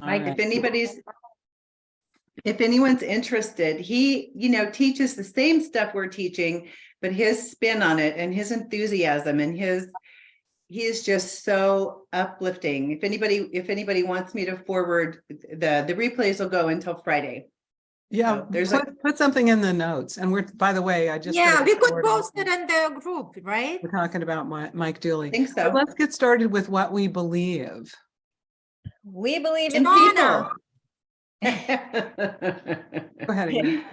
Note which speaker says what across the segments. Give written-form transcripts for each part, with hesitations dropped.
Speaker 1: Mike,
Speaker 2: right.
Speaker 1: if anyone's interested, he, teaches the same stuff we're teaching, but his spin on it and his enthusiasm and he is just so uplifting. If anybody wants me to forward, the replays will go until Friday.
Speaker 2: Yeah,
Speaker 1: So
Speaker 2: put something in the notes. And we're, by the way, I just
Speaker 3: we could post it in the group, right?
Speaker 2: We're talking about Mike Dooley.
Speaker 1: I think so.
Speaker 2: But let's get started with what we believe.
Speaker 4: We believe in
Speaker 3: Joanna.
Speaker 4: people.
Speaker 2: Go ahead, Irina.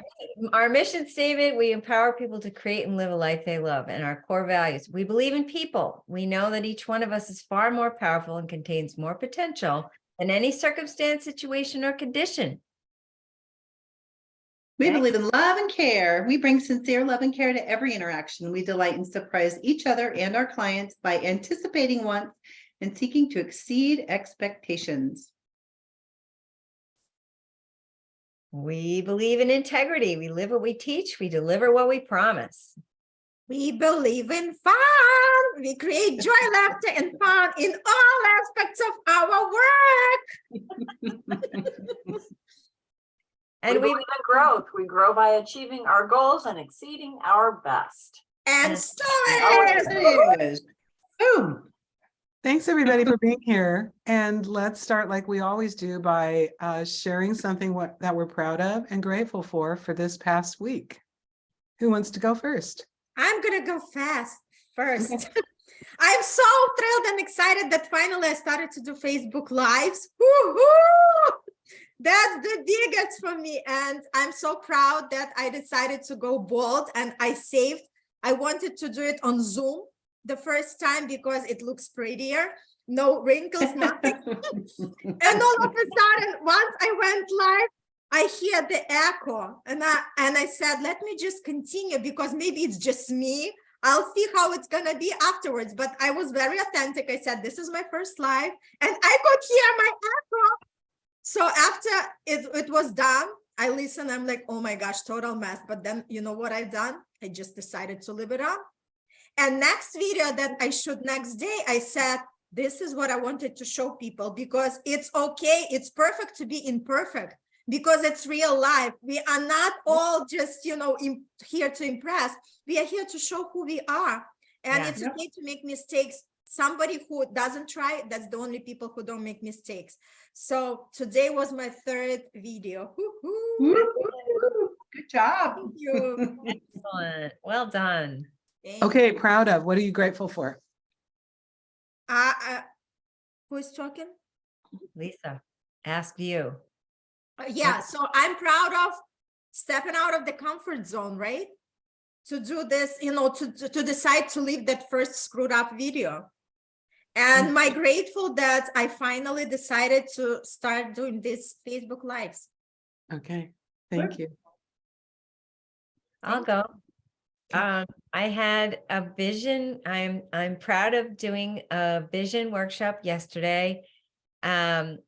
Speaker 4: Our mission statement, we empower people to create and live a life they love. And our core values, we believe in people. We know that each one of us is far more powerful and contains more potential than any circumstance, situation, or condition.
Speaker 1: We believe in love and care. We bring sincere love and care to every interaction. We delight and surprise each other and our clients by anticipating wants and seeking to exceed expectations.
Speaker 4: We believe in integrity. We live what we teach. We deliver what we promise.
Speaker 3: We believe in fun. We create joy, laughter, and fun in all aspects of our work.
Speaker 4: And
Speaker 5: we believe in growth. We grow by achieving our goals and exceeding our best.
Speaker 3: And so
Speaker 1: it is. Boom.
Speaker 2: Thanks everybody for being here. And let's start like we always do by sharing something that we're proud of and grateful for this past week. Who wants to go first?
Speaker 3: I'm going to go first. Okay. I'm so thrilled and excited that finally I started to do Facebook Lives. Woo-hoo! That's the biggest for me. And I'm so proud that I decided to go bold and I wanted to do it on Zoom the first time because it looks prettier. No wrinkles, nothing. And all of a sudden, once I went live, I hear the echo and I said, let me just continue because maybe it's just me. I'll see how it's going to be afterwards. But I was very authentic. I said, this is my first live and I could hear my echo. So after it was done, I listened. I'm like, oh my gosh, total mess. But then you know what I've done? I just decided to leave it on. And next video that I shoot next day, I said, this is what I wanted to show people because it's okay. It's perfect to be imperfect because it's real life. We are not all just, here to impress. We are here to show who we are. And it's okay to make mistakes. Somebody who doesn't try, that's the only people who don't make mistakes. So today was my third video.
Speaker 1: Good job.
Speaker 3: Thank you.
Speaker 4: Excellent. Well done.
Speaker 2: Okay, proud of. What are you grateful for?
Speaker 3: Who is talking?
Speaker 4: Lisa, ask you.
Speaker 3: So I'm proud of stepping out of the comfort zone, right? To do this, to decide to leave that first screwed up video. And my grateful that I finally decided to start doing this Facebook Lives.
Speaker 2: Okay, thank you.
Speaker 4: I'll go. I had a vision. I'm proud of doing a vision workshop yesterday. And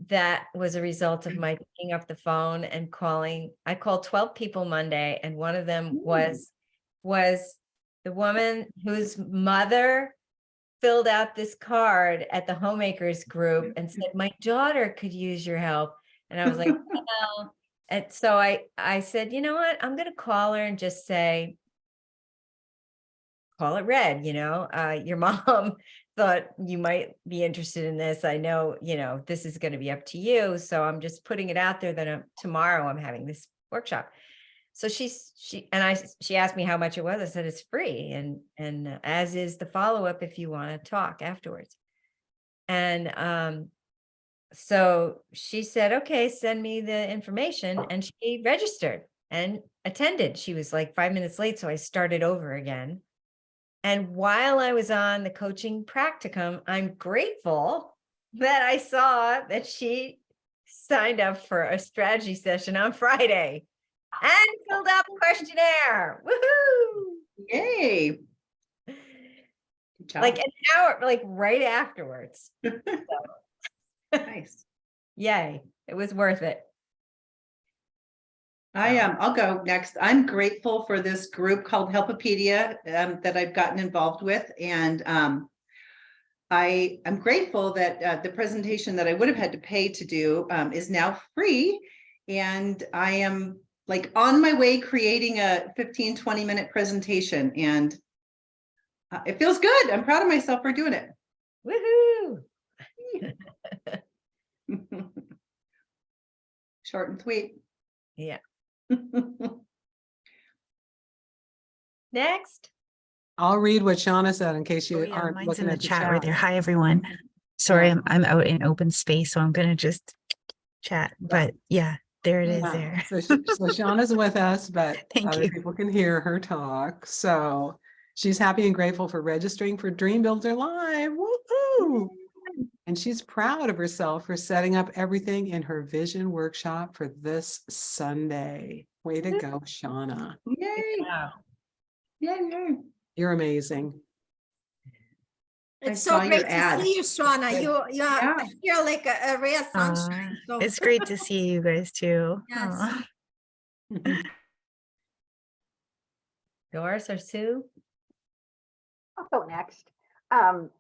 Speaker 4: that was a result of my picking up the phone and calling. I called 12 people Monday, and one of them was the woman whose mother filled out this card at the homemakers group and said, my daughter could use your help. And I was like, well, and so I said, you know what, I'm going to call her and just say, call it red, your mom thought you might be interested in this. I know, this is going to be up to you. So I'm just putting it out there that tomorrow I'm having this workshop. So she asked me how much it was. I said, it's free. And as is the follow-up, if you want to talk afterwards. And, so she said, okay, send me the information. And she registered and attended. She was like 5 minutes late. So I started over again. And while I was on the coaching practicum, I'm grateful that I saw that she signed up for a strategy session on Friday and filled out the questionnaire. Woohoo!
Speaker 1: Yay. Good job.
Speaker 4: Like an hour, like right afterwards.
Speaker 1: Nice.
Speaker 4: Yay. It was worth it.
Speaker 1: I'll go next. I'm grateful for this group called Helpopedia that I've gotten involved with. And I'm grateful that the presentation that I would have had to pay to do is now free. And I am like on my way creating a 15-20 minute presentation, and it feels good. I'm proud of myself for doing it.
Speaker 4: Woohoo!
Speaker 1: Short and sweet.
Speaker 4: Yeah. Next.
Speaker 2: I'll read what Shauna said in case you
Speaker 6: Oh, yeah,
Speaker 2: aren't
Speaker 6: mine's
Speaker 2: looking
Speaker 6: in the
Speaker 2: at the
Speaker 6: chat right
Speaker 2: chat.
Speaker 6: there. Hi, everyone. Sorry,
Speaker 2: Yeah.
Speaker 6: I'm out in open space, so I'm gonna just chat. But yeah, there it is
Speaker 2: Yeah.
Speaker 6: there.
Speaker 2: So Shauna's with us, but
Speaker 6: Thank
Speaker 2: other
Speaker 6: you.
Speaker 2: people can hear her talk. So she's happy and grateful for registering for Dream Builder Live. Woohoo! And she's proud of herself for setting up everything in her vision workshop for this Sunday. Way to go, Shauna.
Speaker 1: Yay.
Speaker 4: Wow.
Speaker 1: Yay.
Speaker 2: You're amazing.
Speaker 3: It's
Speaker 1: saw
Speaker 3: so
Speaker 1: your
Speaker 3: great to
Speaker 1: ad.
Speaker 3: see you, Shauna.
Speaker 1: Good.
Speaker 3: You
Speaker 1: Yeah.
Speaker 3: I feel like a ray of sunshine. So
Speaker 6: It's great to see you guys too.
Speaker 3: Yes.
Speaker 6: Aw.
Speaker 4: Doris or Sue?
Speaker 7: I'll go next.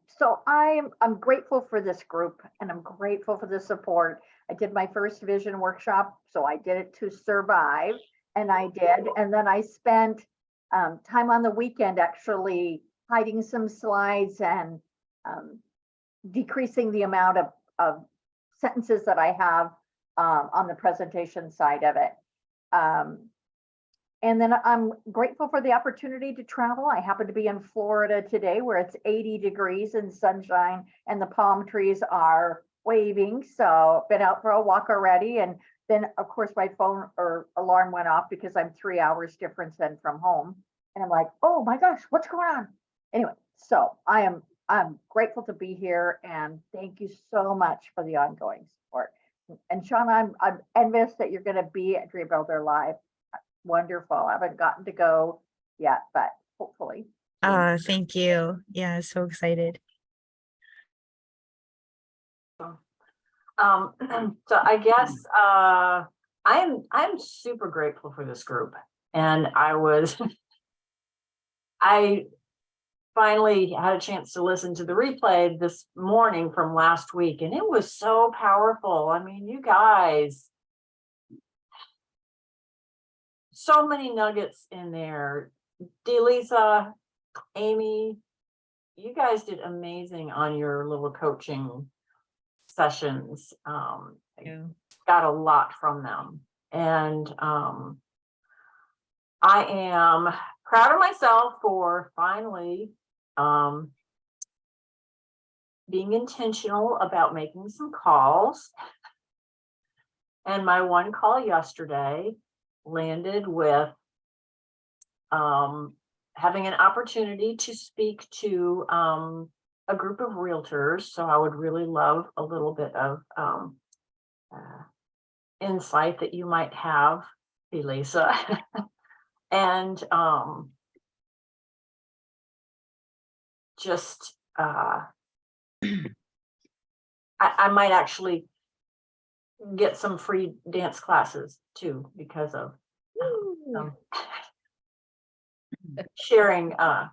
Speaker 7: So I'm grateful for this group and I'm grateful for the support. I did my first vision workshop, so I did it to survive, and I did. And then I spent time on the weekend actually hiding some slides and decreasing the amount of sentences that I have on the presentation side of it. And then I'm grateful for the opportunity to travel. I happen to be in Florida today where it's 80 degrees and sunshine and the palm trees are waving. So been out for a walk already. And then of course my phone or alarm went off because I'm 3 hours difference then from home. And I'm like, oh my gosh, what's going on? Anyway, so I'm grateful to be here and thank you so much for the ongoing support. And Sean, I'm envious that you're going to be at Dream Builder Live. Wonderful. I haven't gotten to go yet, but hopefully.
Speaker 6: Thank you. Yeah, so excited.
Speaker 5: So I guess I'm super grateful for this group. And I finally had a chance to listen to the replay this morning from last week, and it was so powerful. I mean, you guys, so many nuggets in there. D.Lisa, Amy, you guys did amazing on your little coaching sessions.
Speaker 4: Yeah.
Speaker 5: Got a lot from them. And I am proud of myself for finally being intentional about making some calls. And my one call yesterday landed with having an opportunity to speak to a group of realtors. So I would really love a little bit of insight that you might have, D.Lisa. And just I might actually get some free dance classes too because of sharing a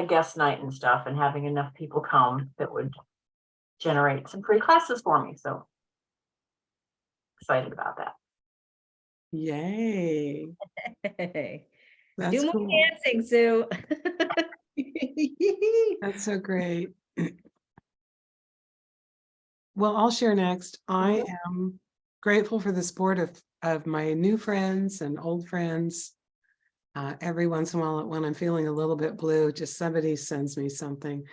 Speaker 5: guest night and stuff and having enough people come that would generate some free classes for me. So excited about that.
Speaker 2: Yay.
Speaker 4: Hey.
Speaker 2: That's
Speaker 4: Do more
Speaker 2: cool.
Speaker 4: dancing, Sue.
Speaker 2: That's so great. Well, I'll share next. I am grateful for the support of my new friends and old friends. Every once in a while, when I'm feeling a little bit blue, just somebody sends me something.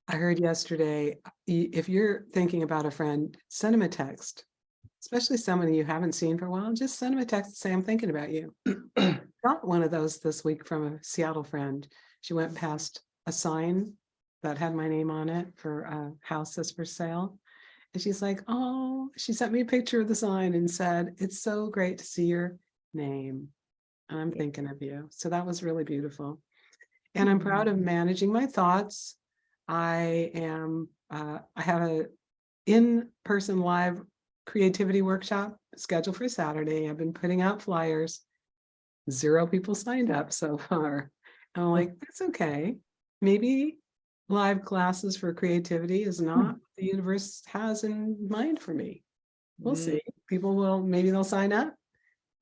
Speaker 2: I heard yesterday, if you're thinking about a friend, send them a text, especially someone you haven't seen for a while. Just send them a text and say, I'm thinking about you. Got one of those this week from a Seattle friend. She went past a sign that had my name on it for a house that's for sale. And she's like, oh, she sent me a picture of the sign and said, it's so great to see your name. And I'm thinking of you. So that was really beautiful. And I'm proud of managing my thoughts. I have a in-person live creativity workshop scheduled for Saturday. I've been putting out flyers. 0 people signed up so far. And I'm like, that's okay. Maybe live classes for creativity is not what the universe has in mind for me. We'll see. People will, maybe they'll sign up,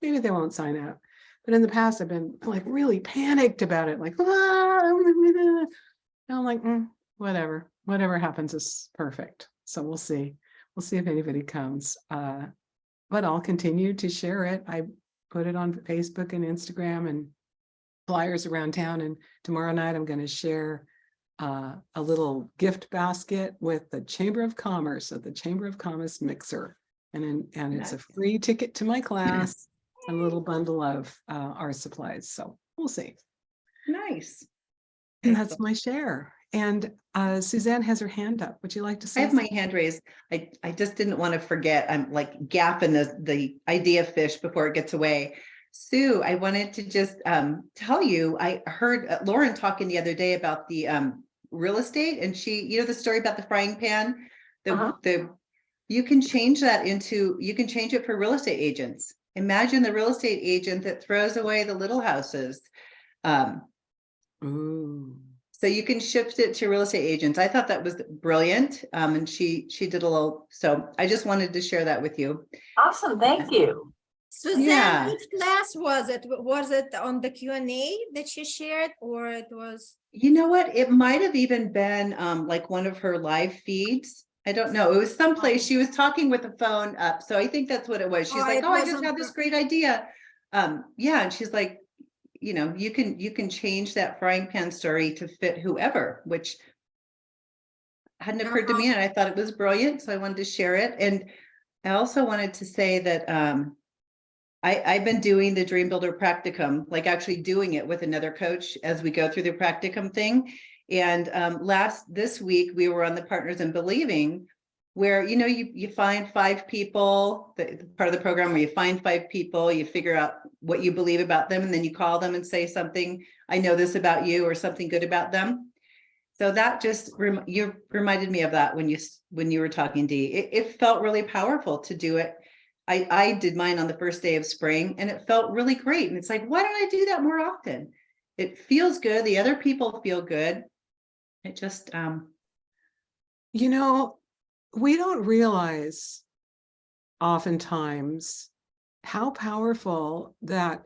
Speaker 2: maybe they won't sign up. But in the past, I've been like really panicked about it, like, and I'm like, whatever happens is perfect. So we'll see. We'll see if anybody comes. But I'll continue to share it. I put it on Facebook and Instagram and flyers around town. And tomorrow night, I'm going to share a little gift basket with the Chamber of Commerce at the Chamber of Commerce mixer. And it's a free ticket to my class, a little bundle of art supplies. So we'll see.
Speaker 1: Nice.
Speaker 2: And that's my share. And Suzanne has her hand up. Would you like to say
Speaker 1: I have my hand raised. I just didn't want to forget. I'm like gapping the idea fish before it gets away. Sue, I wanted to just tell you, I heard Lauren talking the other day about the real estate, and she, the story about the frying pan, you can change that into, you can change it for real estate agents. Imagine the real estate agent that throws away the little houses.
Speaker 2: Ooh.
Speaker 1: So you can shift it to real estate agents. I thought that was brilliant. And she did a little, so I just wanted to share that with you.
Speaker 5: Awesome, thank you.
Speaker 3: Suzanne,
Speaker 1: Yeah.
Speaker 3: which class was it? Was it on the Q&A that you shared, or it was?
Speaker 1: You know what? It might have even been like one of her live feeds. I don't know. It was someplace she was talking with the phone up. So I think that's what it was. She's like,
Speaker 3: it
Speaker 1: oh, I
Speaker 3: was
Speaker 1: just
Speaker 3: on
Speaker 1: had this great idea. Yeah. And she's like, you can change that frying pan story to fit whoever, which hadn't occurred to me. And I thought it was brilliant. So I wanted to share it. And I also wanted to say that I've been doing the Dream Builder practicum, like actually doing it with another coach as we go through the practicum thing. And this week we were on the Partners in Believing, where you find 5 people, part of the program where you find 5 people, you figure out what you believe about them, and then you call them and say something, I know this about you, or something good about them. So that just you reminded me of that when you were talking, Dee. It felt really powerful to do it. I did mine on the first day of spring, and it felt really great. And it's like, why don't I do that more often? It feels good. The other people feel good. It just,
Speaker 2: we don't realize oftentimes how powerful that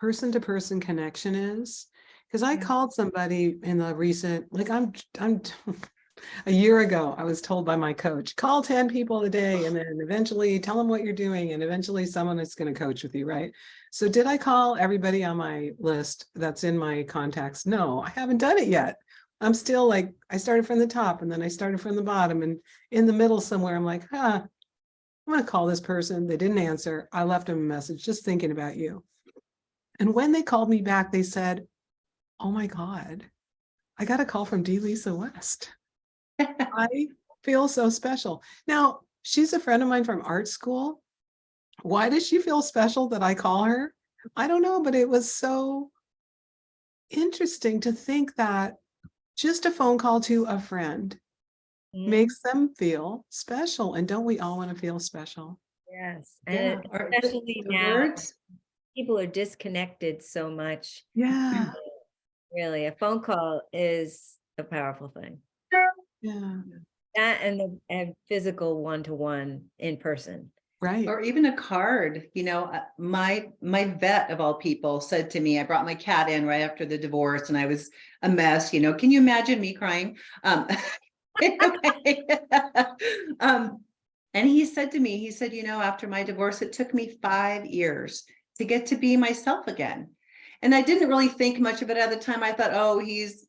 Speaker 2: person-to-person connection is. Because I called somebody in the recent, like I'm a year ago, I was told by my coach, call 10 people a day, and then eventually tell them what you're doing, and eventually someone is going to coach with you, right? So did I call everybody on my list that's in my contacts? No, I haven't done it yet. I'm still like, I started from the top, and then I started from the bottom, and in the middle somewhere, I'm like, I'm going to call this person. They didn't answer. I left them a message just thinking about you. And when they called me back, they said, oh my God, I got a call from D.Lisa West. I feel so special. Now, she's a friend of mine from art school. Why does she feel special that I call her? I don't know, but it was so interesting to think that just a phone call to a friend makes them feel special. And don't we all want to feel special?
Speaker 4: Yes.
Speaker 1: yeah.
Speaker 4: And especially now, people are disconnected so much.
Speaker 2: Yeah.
Speaker 4: Really, a phone call is a powerful thing.
Speaker 2: Yeah.
Speaker 4: That and the physical one-to-one in person.
Speaker 2: Right.
Speaker 1: Or even a card. My vet of all people said to me, I brought my cat in right after the divorce, and I was a mess. Can you imagine me crying? Anyway, and he said to me, after my divorce, it took me 5 years to get to be myself again. And I didn't really think much of it at the time. I thought, oh,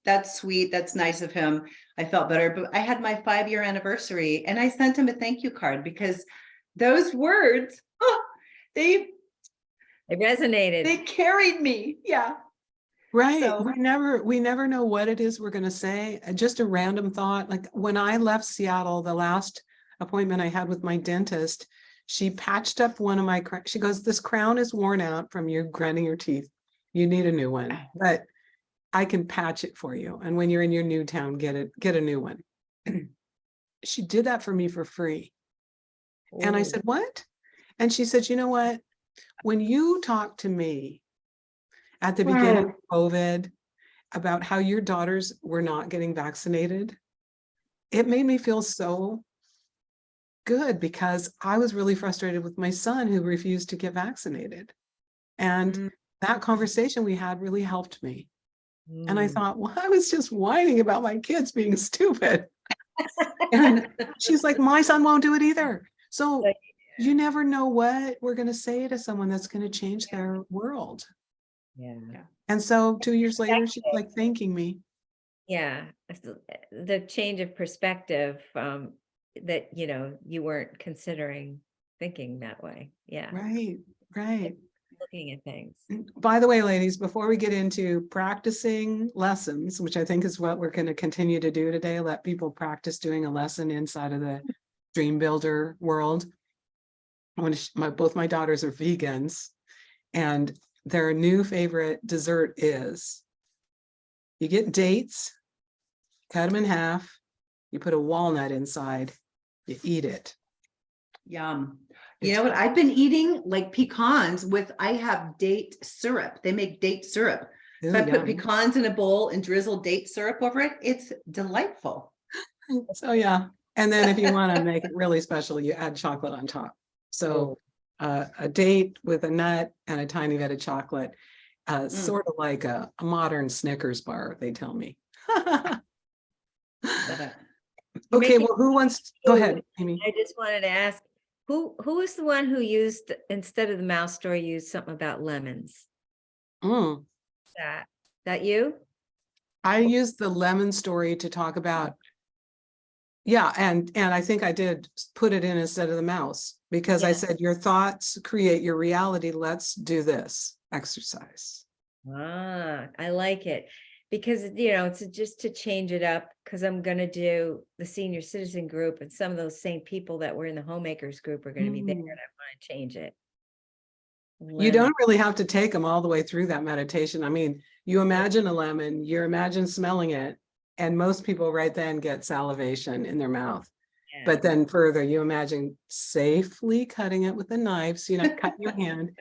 Speaker 1: that's sweet. That's nice of him. I felt better. But I had my 5-year anniversary, and I sent him a thank you card, because those words, they
Speaker 4: resonated.
Speaker 1: They carried me. Yeah.
Speaker 2: Right.
Speaker 1: So,
Speaker 2: We never know what it is we're going to say. Just a random thought. Like when I left Seattle, the last appointment I had with my dentist, she patched up one of my, she goes, this crown is worn out from you grinding your teeth. You need a new one, but I can patch it for you. And when you're in your new town, get a new one. She did that for me for free. Ooh. And I said, what? And she said, you know what? When you talked to me at the beginning of COVID, about how your daughters were not getting vaccinated, it made me feel so good because I was really frustrated with my son who refused to get vaccinated. And that conversation we had really helped me. And I thought, well, I was just whining about my kids being stupid. And she's like, my son won't do it either. So you never know what we're going to say to someone that's going to change their world.
Speaker 4: Yeah.
Speaker 2: And so 2 years later, she's like thanking me.
Speaker 4: Yeah. The change of perspective, that, you weren't considering thinking that way. Yeah.
Speaker 2: Right, right.
Speaker 4: Looking at things.
Speaker 2: By the way, ladies, before we get into practicing lessons, which I think is what we're going to continue to do today, let people practice doing a lesson inside of the Dream Builder world. Both my daughters are vegans, and their new favorite dessert is you get dates, cut them in half, you put a walnut inside, you eat it.
Speaker 1: Yum. You know what? I've been eating like pecans with, I have date syrup. They make date syrup.
Speaker 2: Ooh,
Speaker 1: So I put
Speaker 2: yum.
Speaker 1: pecans in a bowl and drizzle date syrup over it. It's delightful.
Speaker 2: So yeah. And then if you want to make it really special, you add chocolate on top. So a date with a nut and a tiny bit of chocolate, sort of like a modern Snickers bar, they tell me. Okay, well, who wants, go ahead, Amy.
Speaker 4: I just wanted to ask, who was the one who used, instead of the mouse story, used something about lemons? That you?
Speaker 2: I used the lemon story to talk about, yeah, and I think I did put it in instead of the mouse, because I said your thoughts create your reality. Let's do this exercise.
Speaker 4: I like it. Because, it's just to change it up, because I'm going to do the senior citizen group, and some of those same people that were in the homemakers group are going to be there, and I want to change it.
Speaker 2: You don't really have to take them all the way through that meditation. I mean, you imagine a lemon, you imagine smelling it, and most people right then get salivation in their mouth.
Speaker 4: Yeah.
Speaker 2: But then further, you imagine safely cutting it with a knife, so you're not cutting your hand,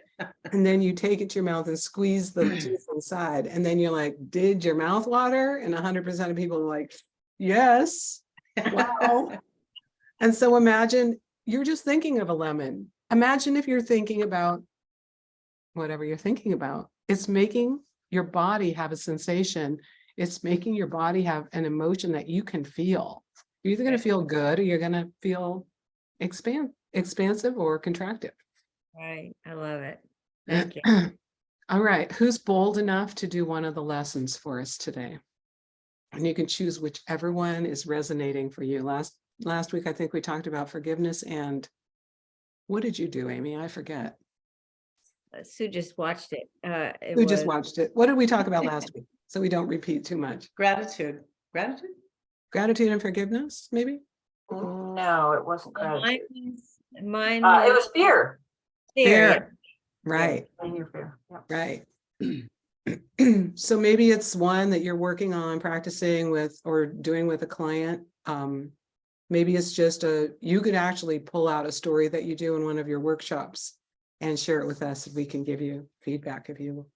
Speaker 2: and then you take it to your mouth and squeeze the juice inside, and then you're like, did your mouth water? And 100% of people are like, yes. Wow. And so imagine you're just thinking of a lemon. Imagine if you're thinking about whatever you're thinking about. It's making your body have a sensation. It's making your body have an emotion that you can feel. You're either going to feel good or you're going to feel expansive or contractive.
Speaker 4: Right. I love it. Thank you.
Speaker 2: All right. Who's bold enough to do one of the lessons for us today? And you can choose whichever one is resonating for you. Last week, I think we talked about forgiveness, and what did you do, Amy? I forget.
Speaker 4: Sue just watched it.
Speaker 2: We just watched it. What did we talk about last week? So we don't repeat too much.
Speaker 1: Gratitude.
Speaker 2: Gratitude and forgiveness, maybe?
Speaker 5: No, it wasn't gratitude.
Speaker 4: Mine
Speaker 5: It was fear.
Speaker 4: fear.
Speaker 2: Right.
Speaker 5: Your fear. Yep.
Speaker 2: Right. So maybe it's one that you're working on practicing with or doing with a client. Maybe it's just you could actually pull out a story that you do in one of your workshops and share it with us, if we can give you feedback if you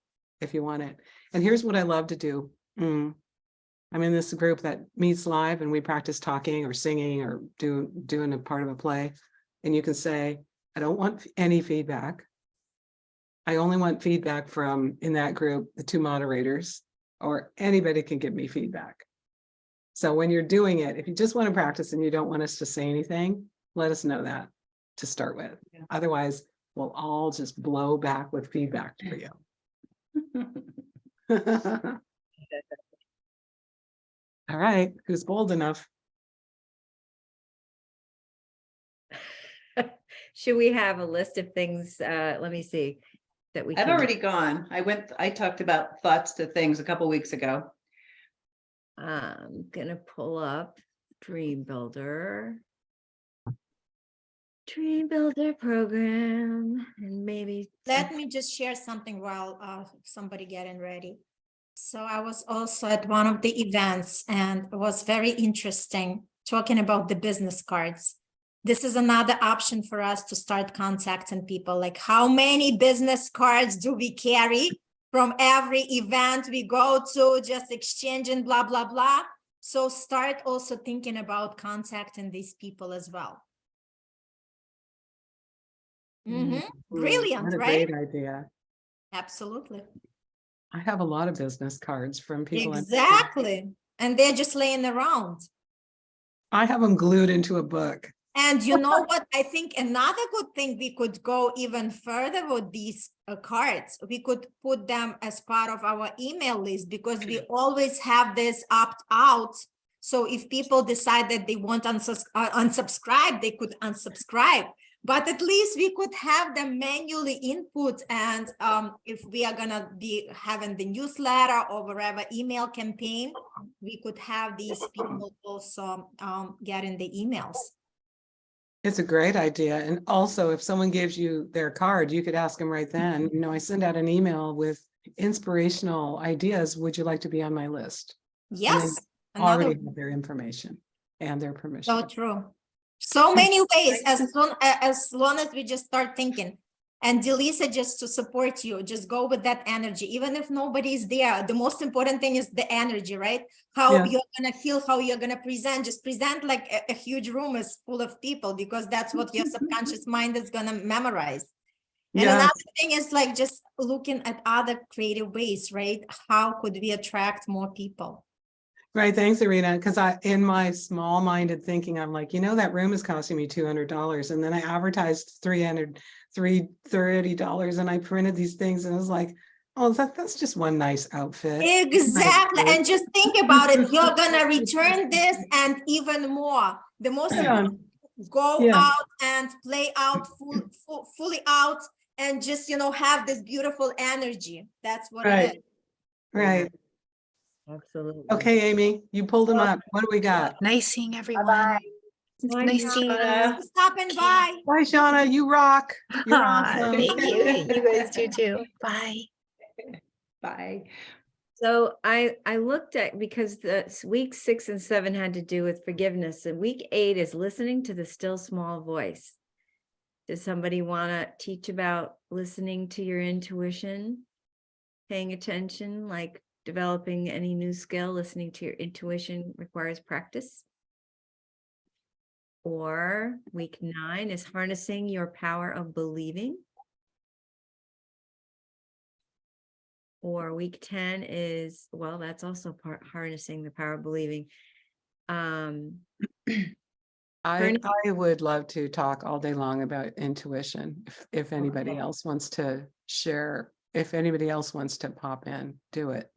Speaker 2: want it. And here's what I love to do. I'm in this group that meets live, and we practice talking or singing or doing a part of a play. And you can say, I don't want any feedback. I only want feedback from, in that group, the two moderators, or anybody can give me feedback. So when you're doing it, if you just want to practice and you don't want us to say anything, let us know that to start with. Yeah. Otherwise, we'll all just blow back with feedback for you. All right, who's bold enough?
Speaker 4: Should we have a list of things? Let me see. That we
Speaker 1: I've
Speaker 4: can
Speaker 1: already gone. I talked about thoughts to things a couple weeks ago.
Speaker 4: I'm gonna pull up Dream Builder program, and maybe
Speaker 3: Let me just share something while somebody getting ready. So I was also at one of the events, and it was very interesting talking about the business cards. This is another option for us to start contacting people. Like, how many business cards do we carry? from every event we go to, just exchanging blah, blah, blah. So start also thinking about contacting these people as well. Brilliant,
Speaker 2: What a
Speaker 3: right?
Speaker 2: great idea.
Speaker 3: Absolutely.
Speaker 2: I have a lot of business cards from people.
Speaker 3: Exactly. And they're just laying around.
Speaker 2: I have them glued into a book.
Speaker 3: And you know what? I think another good thing, we could go even further with these cards. We could put them as part of our email list, because we always have this opt out. So if people decide that they want unsubscribe, they could unsubscribe. But at least we could have them manually input. And if we are going to be having the newsletter or whatever email campaign, we could have these people also getting the emails.
Speaker 2: It's a great idea. And also, if someone gives you their card, you could ask them right then, you know, I send out an email with inspirational ideas. Would you like to be on my list?
Speaker 3: Yes.
Speaker 2: Already have their information and their permission.
Speaker 3: So true. So many ways, as long as we just start thinking. And D.Lisa, just to support you, just go with that energy. Even if nobody's there, the most important thing is the energy, right? How you're going to feel, how you're going to present. Just present like a huge room is full of people, because that's what your subconscious mind is going to memorize. And another thing is like just looking at other creative ways, right? How could we attract more people?
Speaker 2: Right. Thanks, Irina. Because in my small-minded thinking, I'm like, you know, that room is costing me $200. And then I advertised $330, and I printed these things, and I was like, oh, that's just one nice outfit.
Speaker 3: Exactly. And just think about it. You're going to return this and even more. The most important, go out and play out fully out, and just, you know, have this beautiful energy. That's what it is.
Speaker 2: Right.
Speaker 4: Absolutely.
Speaker 2: Okay, Amy, you pulled them up. What do we got?
Speaker 6: Nice seeing everyone.
Speaker 7: Bye-bye.
Speaker 6: Nice seeing you.
Speaker 3: Thanks for stopping by.
Speaker 2: Bye, Shauna. You rock. You're awesome.
Speaker 6: Thank you. You guys do too. Bye.
Speaker 1: Bye.
Speaker 4: So I looked at, because the week 6 and 7 had to do with forgiveness, and week 8 is listening to the still small voice. Does somebody want to teach about listening to your intuition, paying attention, like developing any new skill? Listening to your intuition requires practice. Or week 9 is harnessing your power of believing. Or week 10 is, well, that's also harnessing the power of believing.
Speaker 2: I would love to talk all day long about intuition. If anybody else wants to share, if anybody else wants to pop in, do it.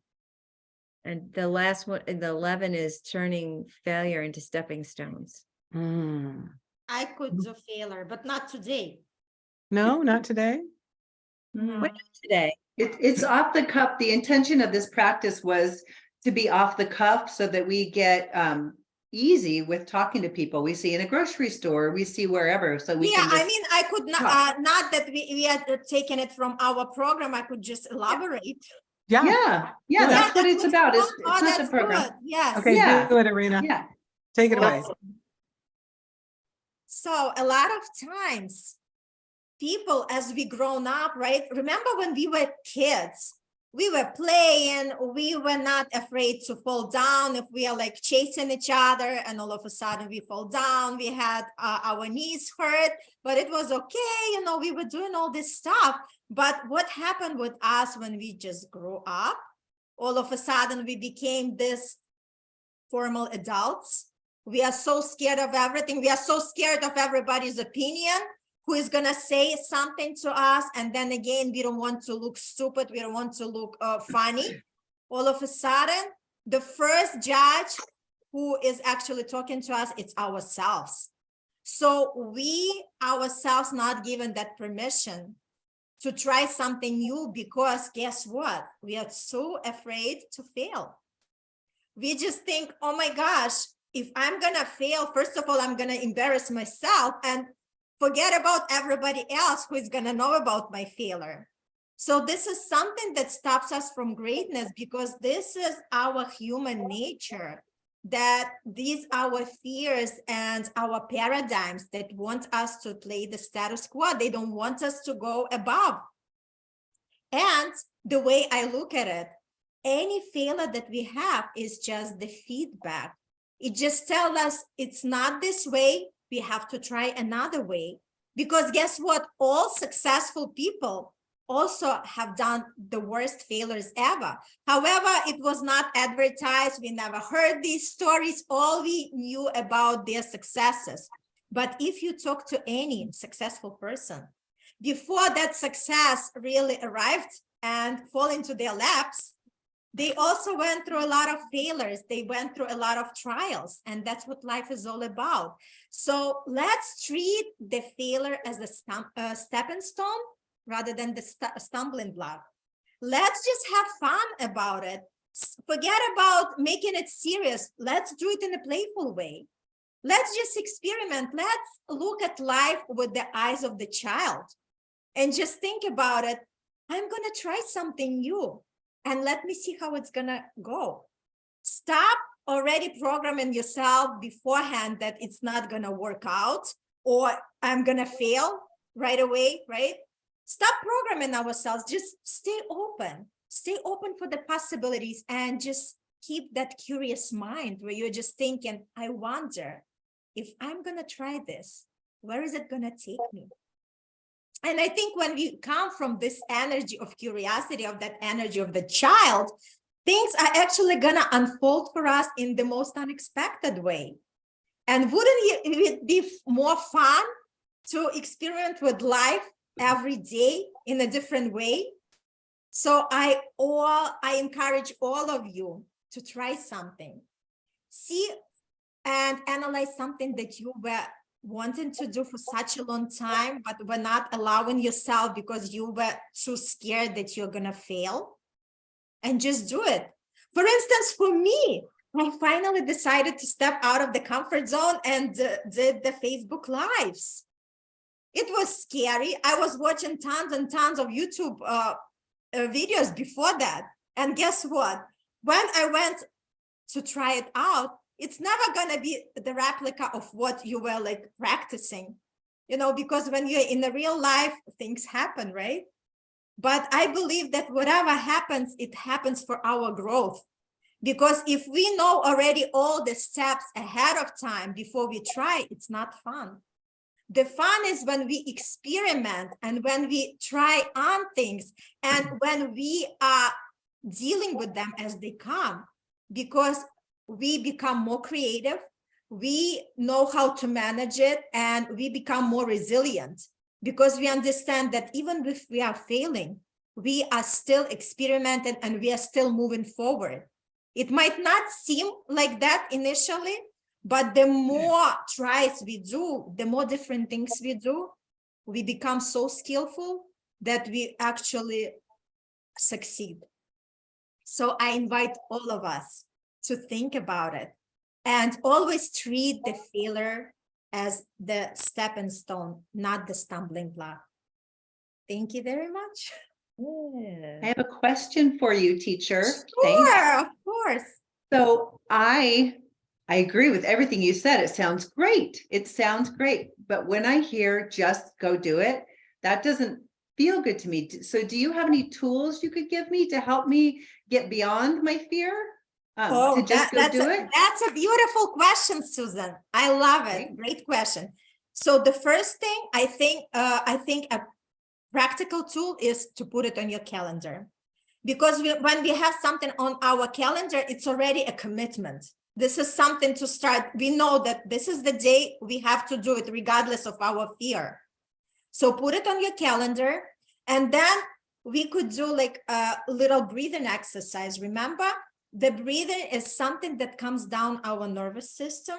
Speaker 4: And the last one, the 11, is turning failure into stepping stones.
Speaker 3: I could do failure, but not today.
Speaker 2: No, not today.
Speaker 4: What today?
Speaker 1: It's off the cuff. The intention of this practice was to be off the cuff, so that we get easy with talking to people. We see in a grocery store, we see wherever. So we can just
Speaker 3: I mean, I could not, not that we had taken it from our program. I could just elaborate.
Speaker 1: Yeah, that's what it's about. It's not the program.
Speaker 3: Good. Yes.
Speaker 2: Okay, do it, Irina.
Speaker 1: Yeah.
Speaker 2: Take it away.
Speaker 3: So a lot of times, people, as we grown up, right? Remember when we were kids, we were playing, we were not afraid to fall down if we are like chasing each other, and all of a sudden we fall down, we had our knees hurt, but it was okay, you know, we were doing all this stuff. But what happened with us when we just grew up? All of a sudden we became this formal adults. We are so scared of everything. We are so scared of everybody's opinion, who is going to say something to us. And then again, we don't want to look stupid. We don't want to look funny. All of a sudden, the first judge who is actually talking to us, it's ourselves. So we ourselves not given that permission to try something new, because guess what? We are so afraid to fail. We just think, oh my gosh, if I'm going to fail, first of all, I'm going to embarrass myself and forget about everybody else who is going to know about my failure. So this is something that stops us from greatness, because this is our human nature, that these our fears and our paradigms that want us to play the status quo. They don't want us to go above. And the way I look at it, any failure that we have is just the feedback. It just tells us it's not this way. We have to try another way. Because guess what? All successful people also have done the worst failures ever. However, it was not advertised. We never heard these stories. All we knew about their successes. But if you talk to any successful person, before that success really arrived and fall into their laps, they also went through a lot of failures. They went through a lot of trials, and that's what life is all about. So let's treat the failure as a stepping stone rather than the stumbling block. Let's just have fun about it. Forget about making it serious. Let's do it in a playful way. Let's just experiment. Let's look at life with the eyes of the child and just think about it. I'm going to try something new and let me see how it's going to go. Stop already programming yourself beforehand that it's not going to work out or I'm going to fail right away, right? Stop programming ourselves. Just stay open for the possibilities and just keep that curious mind where you're just thinking, I wonder if I'm going to try this, where is it going to take me? And I think when we come from this energy of curiosity, of that energy of the child, things are actually going to unfold for us in the most unexpected way. And wouldn't it be more fun to experiment with life every day in a different way? So I encourage all of you to try something. See and analyze something that you were wanting to do for such a long time, but were not allowing yourself because you were too scared that you're going to fail, and just do it. For instance, for me, I finally decided to step out of the comfort zone and did the Facebook Lives. It was scary. I was watching tons and tons of YouTube videos before that. And guess what? When I went to try it out, it's never going to be the replica of what you were like practicing, you know, because when you're in the real life, things happen, right? But I believe that whatever happens, it happens for our growth. Because if we know already all the steps ahead of time before we try, it's not fun. The fun is when we experiment and when we try on things and when we are dealing with them as they come, because we become more creative, we know how to manage it, and we become more resilient because we understand that even if we are failing, we are still experimenting and we are still moving forward. It might not seem like that initially, but the more tries we do, the more different things we do, we become so skillful that we actually succeed. So I invite all of us to think about it and always treat the failure as the stepping stone, not the stumbling block. Thank you very much.
Speaker 1: I have a question for you, teacher. Thanks.
Speaker 3: Sure, of course.
Speaker 1: So I agree with everything you said. It sounds great. It sounds great. But when I hear just go do it, that doesn't feel good to me. So do you have any tools you could give me to help me get beyond my fear? To just go do it?
Speaker 3: That's a beautiful question, Susan. I love it.
Speaker 1: Okay.
Speaker 3: Great question. So the first thing I think a practical tool is to put it on your calendar, because when we have something on our calendar, it's already a commitment. This is something to start. We know that this is the day we have to do it regardless of our fear. So put it on your calendar, and then we could do like a little breathing exercise. Remember, the breathing is something that comes down our nervous system,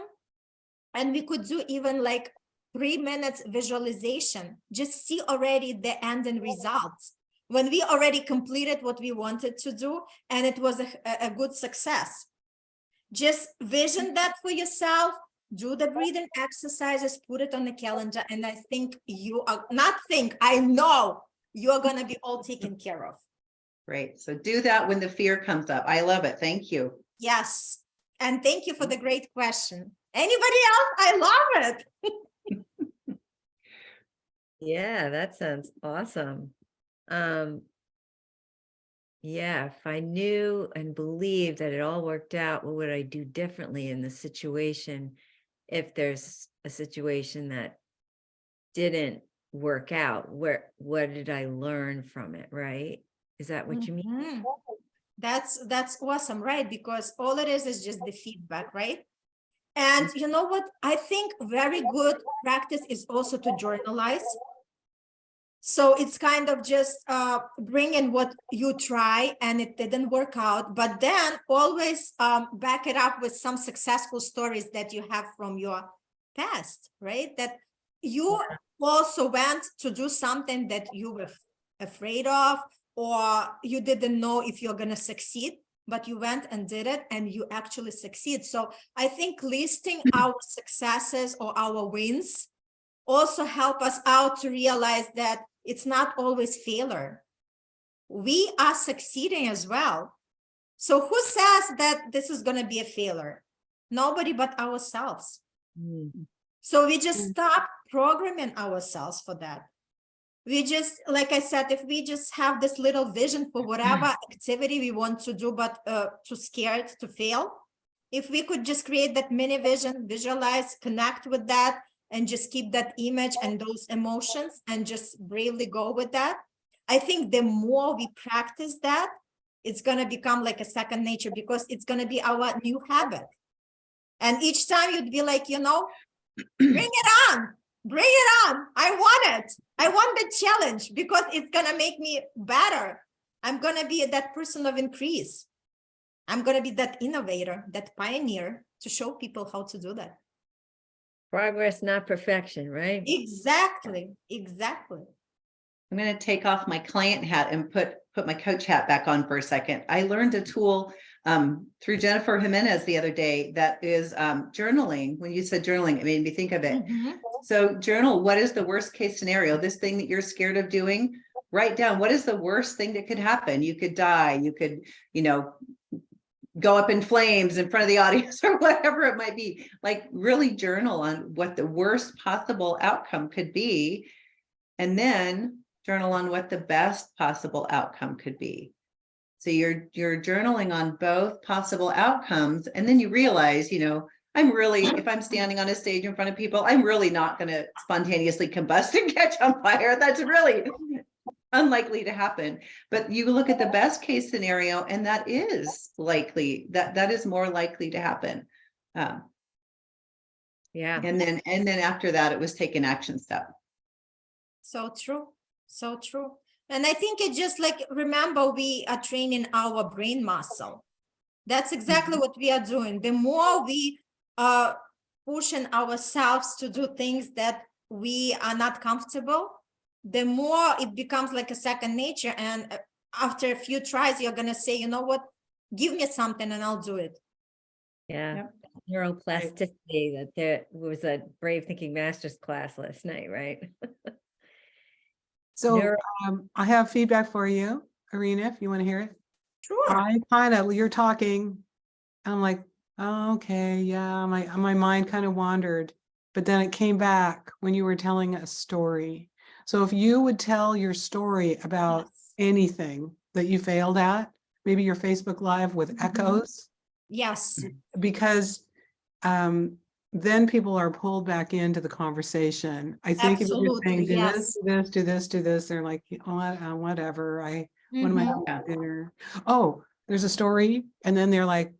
Speaker 3: and we could do even like 3 minutes visualization. Just see already the end and results. When we already completed what we wanted to do, and it was a good success. Just vision that for yourself, do the breathing exercises, put it on the calendar, and I think I know you're going to be all taken care of.
Speaker 1: Great. So do that when the fear comes up. I love it. Thank you.
Speaker 3: Yes. And thank you for the great question. Anybody else? I love it.
Speaker 4: Yeah, that sounds awesome. Yeah, if I knew and believed that it all worked out, what would I do differently in the situation if there's a situation that didn't work out? What did I learn from it, right? Is that what you mean?
Speaker 3: Mhm. That's awesome, right? Because all it is just the feedback, right? And you know what? I think very good practice is also to journalize. So it's kind of just bring in what you try and it didn't work out, but then always back it up with some successful stories that you have from your past, right? That you also went to do something that you were afraid of, or you didn't know if you're going to succeed, but you went and did it and you actually succeed. So I think listing our successes or our wins also help us out to realize that it's not always failure. We are succeeding as well. So who says that this is going to be a failure? Nobody but ourselves. So we just stop programming ourselves for that. We just, like I said, if we just have this little vision for whatever activity we want to do, but too scared to fail, if we could just create that mini vision, visualize, connect with that, and just keep that image and those emotions and just bravely go with that. I think the more we practice that, it's going to become like a second nature, because it's going to be our new habit. And each time you'd be like, you know, bring it on, bring it on. I want it. I want the challenge because it's going to make me better. I'm going to be that person of increase. I'm going to be that innovator, that pioneer to show people how to do that.
Speaker 4: Progress, not perfection, right?
Speaker 3: Exactly. Exactly.
Speaker 1: I'm going to take off my client hat and put my coach hat back on for a second. I learned a tool through Jennifer Jimenez the other day that is journaling. When you said journaling, it made me think of it. So journal, what is the worst case scenario? This thing that you're scared of doing, write down what is the worst thing that could happen. You could die. You could, you know, go up in flames in front of the audience or whatever it might be. Like really journal on what the worst possible outcome could be. And then journal on what the best possible outcome could be. So you're journaling on both possible outcomes. And then you realize, you know, if I'm standing on a stage in front of people, I'm really not going to spontaneously combust and catch on fire. That's really unlikely to happen. But you look at the best case scenario, and that is likely, that is more likely to happen.
Speaker 4: Yeah.
Speaker 1: And then after that, it was take an action step.
Speaker 3: So true. So true. And I think it just like, remember, we are training our brain muscle. That's exactly what we are doing. The more we are pushing ourselves to do things that we are not comfortable, the more it becomes like a second nature. And after a few tries, you're going to say, you know what, give me something and I'll do it.
Speaker 4: Yeah.
Speaker 1: Yep.
Speaker 4: Neuroplasticity, that there was a Brave Thinking Masters class last night, right?
Speaker 2: So I have feedback for you, Irina, if you want to hear it.
Speaker 3: Sure.
Speaker 2: You're talking, I'm like, oh, okay, yeah, my mind kind of wandered, but then it came back when you were telling a story. So if you would tell your story about anything that you failed at, maybe your Facebook Live with echoes.
Speaker 3: Yes.
Speaker 2: Because then people are pulled back into the conversation. I think if you're saying, do this, do this, do this, they're like, oh, whatever. What am I having for dinner? Oh, there's a story. And then they're like,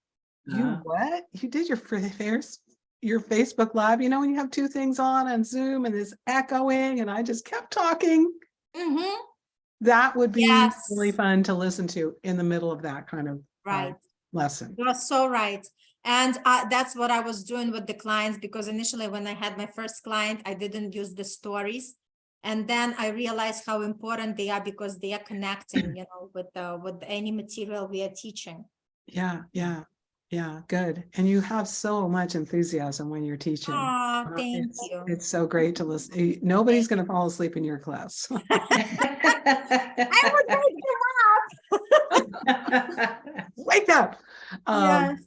Speaker 2: you what? You did your Facebook Live, you know, when you have two things on Zoom and there's echoing, and I just kept talking. That would be really fun to listen to in the middle of that kind of lesson.
Speaker 3: You're so right. And that's what I was doing with the clients, because initially when I had my first client, I didn't use the stories. And then I realized how important they are, because they are connecting, you know, with any material we are teaching.
Speaker 2: Yeah, good. And you have so much enthusiasm when you're teaching.
Speaker 3: Oh, thank you.
Speaker 2: It's so great to listen. Nobody's going to fall asleep in your class.
Speaker 3: I would wake them up.
Speaker 2: Wake up.
Speaker 3: Yes.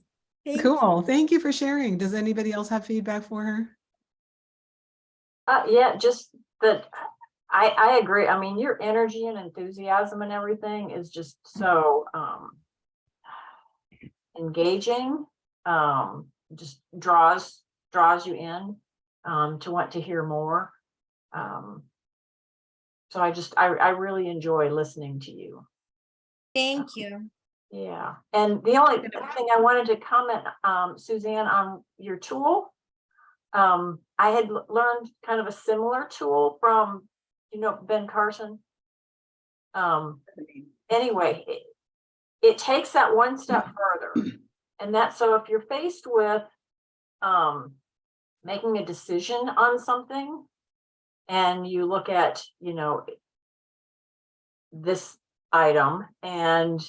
Speaker 2: Cool. Thank you for sharing. Does anybody else have feedback for her?
Speaker 5: Yeah, just that I agree. I mean, your energy and enthusiasm and everything is just so engaging. Just draws you in to want to hear more. So I really enjoy listening to you.
Speaker 3: Thank you.
Speaker 5: Yeah. And the only thing I wanted to comment, Suzanne, on your tool. I had learned kind of a similar tool from, Ben Carson. Anyway, it takes that one step further. And that's, so if you're faced with making a decision on something, and you look at, this item, and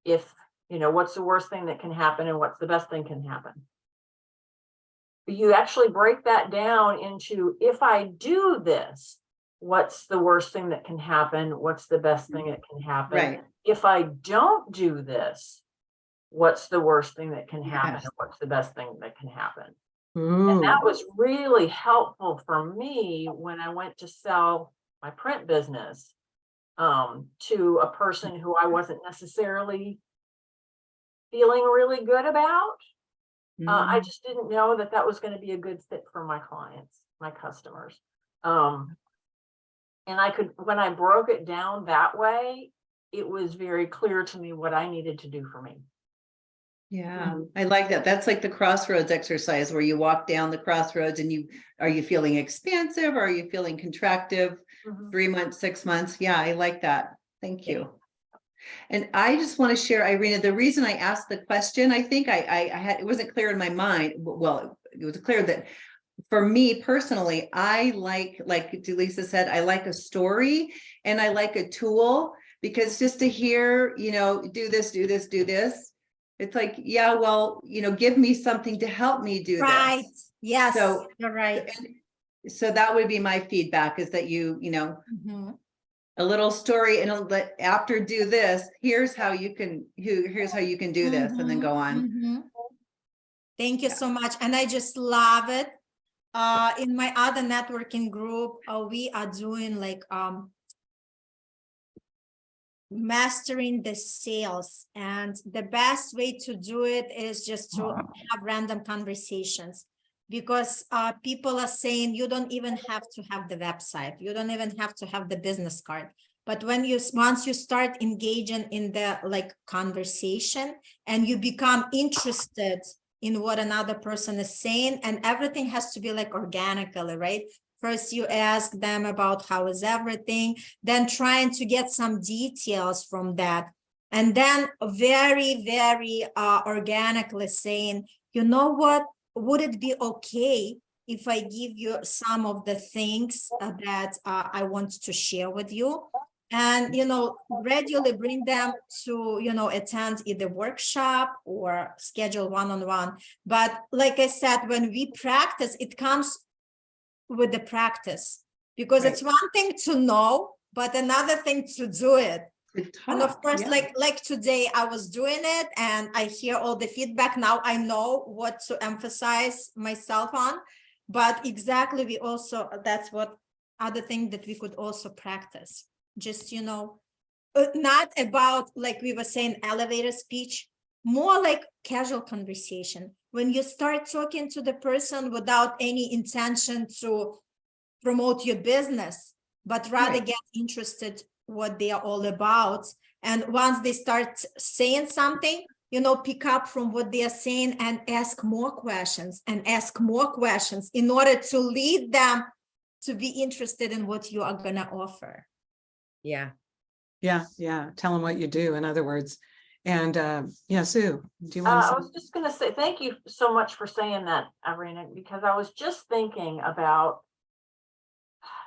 Speaker 5: if, what's the worst thing that can happen and what's the best thing can happen. You actually break that down into, if I do this, what's the worst thing that can happen? What's the best thing that can happen?
Speaker 1: Right.
Speaker 5: If I don't do this, what's the worst thing that can happen?
Speaker 1: Yes.
Speaker 5: And what's the best thing that can happen?
Speaker 2: Ooh.
Speaker 5: And that was really helpful for me when I went to sell my print business to a person who I wasn't necessarily feeling really good about. I just didn't know that was going to be a good fit for my clients, my customers. And when I broke it down that way, it was very clear to me what I needed to do for me.
Speaker 1: Yeah, I like that. That's like the crossroads exercise where you walk down the crossroads and are you feeling expansive? Or are you feeling contractive? 3 months, 6 months. Yeah, I like that. Thank you. And I just want to share, Irina, the reason I asked the question, I think I had, it wasn't clear in my mind. Well, it was clear that for me personally, I like D.Lisa said, I like a story and I like a tool, because just to hear, do this, do this, do this. It's like, yeah, well, give me something to help me do
Speaker 3: Right.
Speaker 1: this.
Speaker 3: Yes,
Speaker 1: So,
Speaker 3: you're right.
Speaker 1: so that would be my feedback, is that
Speaker 3: Mhm.
Speaker 1: a little story, and after do this, here's how you can do this, and then go on.
Speaker 3: Mhm. Thank you
Speaker 1: Yeah.
Speaker 3: so much. And I just love it. In my other networking group, we are doing like mastering the sales, and the best way to do it is just to have random conversations, because people are saying you don't even have to have the website, you don't even have to have the business card. But once you start engaging in the conversation, and you become interested in what another person is saying, and everything has to be organically, right? First, you ask them about how is everything, then trying to get some details from that. And then very, very organically saying, you know what, would it be okay if I give you some of the things that I want to share with you? And, gradually bring them to, attend either workshop or schedule one-on-one. But like I said, when we practice, it comes with the practice, because
Speaker 1: Right.
Speaker 3: it's one thing to know, but another thing to do it. And of course,
Speaker 1: Yeah.
Speaker 3: like today I was doing it and I hear all the feedback. Now I know what to emphasize myself on. But exactly, that's what other thing that we could also practice. Just, not about, like we were saying, elevator speech, more like casual conversation. When you start talking to the person without any intention to promote your business, but rather
Speaker 1: Right.
Speaker 3: get interested what they are all about. And once they start saying something, pick up from what they are saying and ask more questions in order to lead them to be interested in what you are going to offer.
Speaker 4: Yeah.
Speaker 2: Yeah. Tell them what you do, in other words. And Sue, do you want
Speaker 5: I
Speaker 2: to
Speaker 5: was just going to say thank you so much for saying that, Irina, because I was just thinking about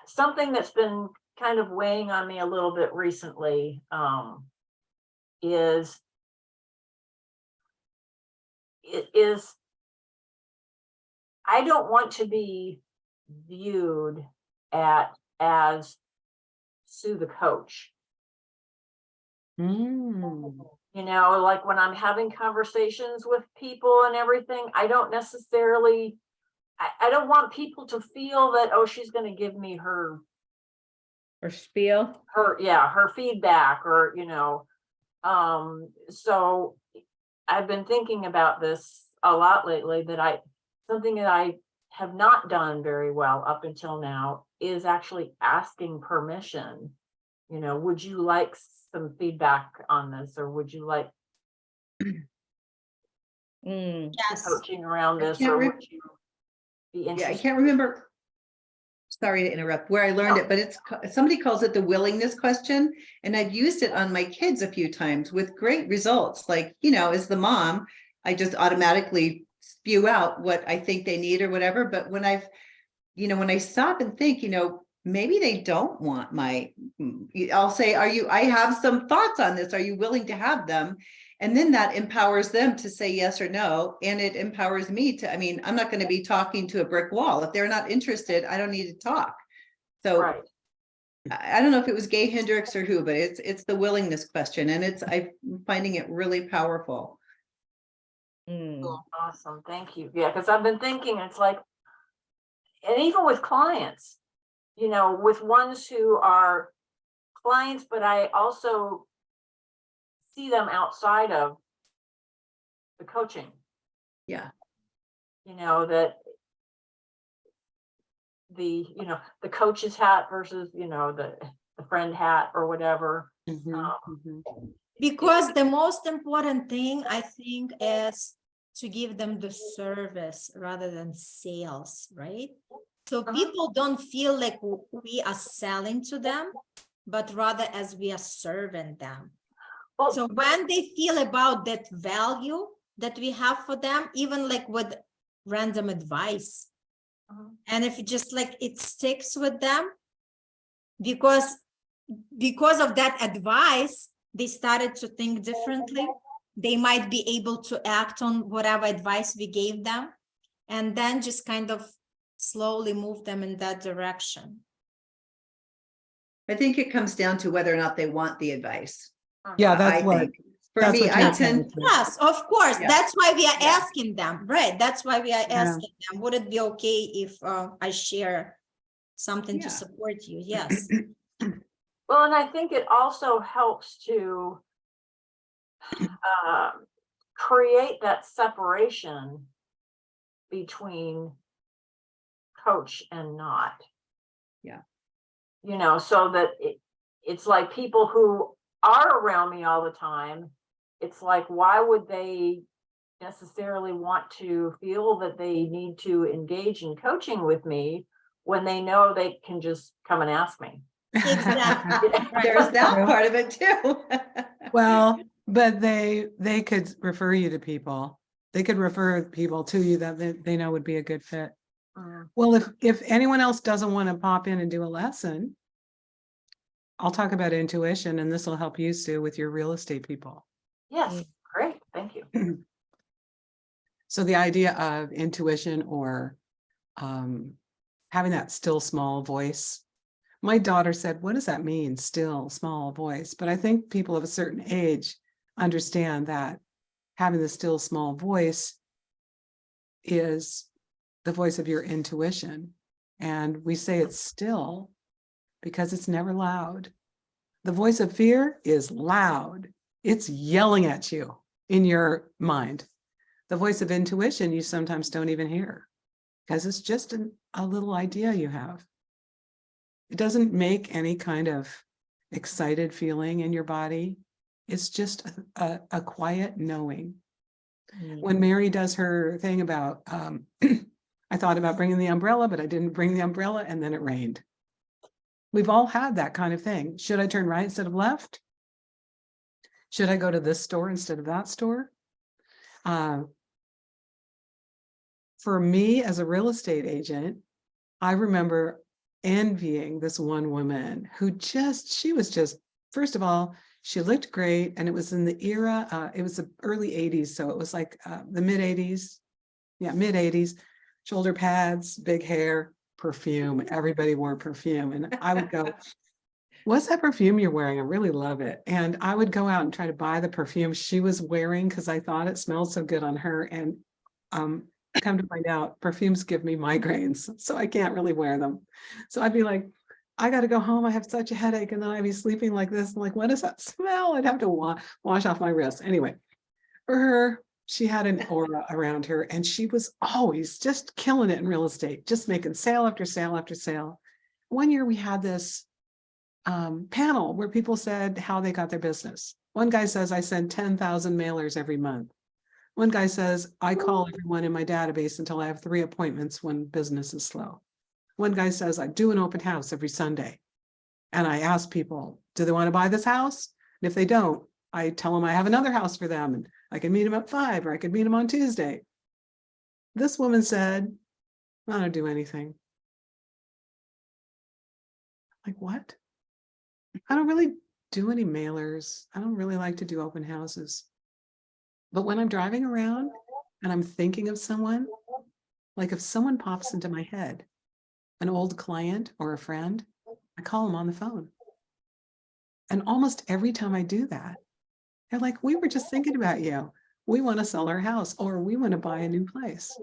Speaker 5: something that's been kind of weighing on me a little bit recently. Is I don't want to be viewed as Sue the coach. Like when I'm having conversations with people and everything, I don't necessarily, I don't want people to feel that, oh, she's going to give me her
Speaker 4: Or spiel.
Speaker 5: her feedback, or, so I've been thinking about this a lot lately, something that I have not done very well up until now is actually asking permission. Would you like some feedback on this, or would you like
Speaker 3: Yes.
Speaker 5: coaching around
Speaker 1: I
Speaker 5: this,
Speaker 1: can't
Speaker 5: or
Speaker 1: re-
Speaker 5: would you be
Speaker 1: Yeah, I
Speaker 5: interested?
Speaker 1: can't remember. Sorry to interrupt, where I learned
Speaker 5: No.
Speaker 1: it, but somebody calls it the willingness question. And I've used it on my kids a few times with great results. Like, as the mom, I just automatically spew out what I think they need or whatever. But when when I stop and think, maybe they don't want I'll say, I have some thoughts on this. Are you willing to have them? And then that empowers them to say yes or no. And it empowers me I'm not going to be talking to a brick wall. If they're not interested, I don't need to talk. So
Speaker 5: Right.
Speaker 1: I don't know if it was Gay Hendricks or who, but it's the willingness question. And I'm finding it really powerful.
Speaker 5: Awesome. Thank you. Yeah, because I've been thinking, it's like, and even with clients, with ones who are clients, but I also see them outside of the coaching.
Speaker 1: Yeah.
Speaker 5: That the coach's hat versus, the friend hat or whatever.
Speaker 3: Because the most important thing, I think, is to give them the service rather than sales, right? So people don't feel like we are selling to them, but rather as we are serving them.
Speaker 5: Well,
Speaker 3: So when they feel about that value that we have for them, even like with random advice, and if it just like it sticks with them, because of that advice, they started to think differently. They might be able to act on whatever advice we gave them, and then just kind of slowly move them in that direction.
Speaker 1: I think it comes down to whether or not they want the advice.
Speaker 2: Yeah,
Speaker 1: I
Speaker 2: that's what.
Speaker 1: think. For
Speaker 2: that's
Speaker 1: me,
Speaker 2: what
Speaker 1: I
Speaker 2: you're
Speaker 1: tend,
Speaker 2: saying.
Speaker 3: Yes, of course.
Speaker 1: Yeah.
Speaker 3: That's why we are
Speaker 1: Yeah.
Speaker 3: asking them, right? That's why we are
Speaker 2: Yeah.
Speaker 3: asking them. Would it be okay if I share something
Speaker 1: Yeah.
Speaker 3: to support you? Yes.
Speaker 5: Well, and I think it also helps to create that separation between coach and not.
Speaker 1: Yeah.
Speaker 5: So that it's like people who are around me all the time, it's like, why would they necessarily want to feel that they need to engage in coaching with me when they know they can just come and ask me?
Speaker 3: Exactly.
Speaker 1: there's that
Speaker 2: True.
Speaker 1: part of it too.
Speaker 2: Well, but they could refer you to people. They could refer people to you that they know would be a good fit. Well, if anyone else doesn't want to pop in and do a lesson, I'll talk about intuition, and this will help you, Sue, with your real estate people.
Speaker 5: Yes, great, thank you.
Speaker 2: So the idea of intuition, or having that still small voice. My daughter said, what does that mean? Still small voice. But I think people of a certain age understand that having the still small voice is the voice of your intuition. And we say it's still because it's never loud. The voice of fear is loud. It's yelling at you in your mind. The voice of intuition, you sometimes don't even hear because it's just a little idea you have. It doesn't make any kind of excited feeling in your body. It's just a quiet knowing. When Mary does her thing about, I thought about bringing the umbrella, but I didn't bring the umbrella, and then it rained. We've all had that kind of thing. Should I turn right instead of left? Should I go to this store instead of that store? For me as a real estate agent, I remember envying this one woman who she was just, first of all, she looked great. And it was in the era, it was the early 80s. So it was like the mid 80s. Yeah, mid 80s, shoulder pads, big hair, perfume. Everybody wore perfume. And I would go, what's that perfume you're wearing? I really love it. And I would go out and try to buy the perfume she was wearing because I thought it smelled so good on her. And come to find out, perfumes give me migraines, so I can't really wear them. So I'd be like, I got to go home. I have such a headache. And then I'd be sleeping like this. I'm like, what does that smell? I'd have to wash off my wrists. Anyway, for her, she had an aura around her and she was always just killing it in real estate, just making sale after sale after sale. One year we had this panel where people said how they got their business. One guy says, I send 10,000 mailers every month. One guy says, I call everyone in my database until I have 3 appointments when business is slow. One guy says, I do an open house every Sunday. And I ask people, do they want to buy this house? And if they don't, I tell them I have another house for them and I can meet them at 5 or I could meet them on Tuesday. This woman said, I don't do anything. Like, what? I don't really do any mailers. I don't really like to do open houses. But when I'm driving around and I'm thinking of someone, like if someone pops into my head, an old client or a friend, I call them on the phone. And almost every time I do that, they're like, we were just thinking about you. We want to sell our house or we want to buy a new place.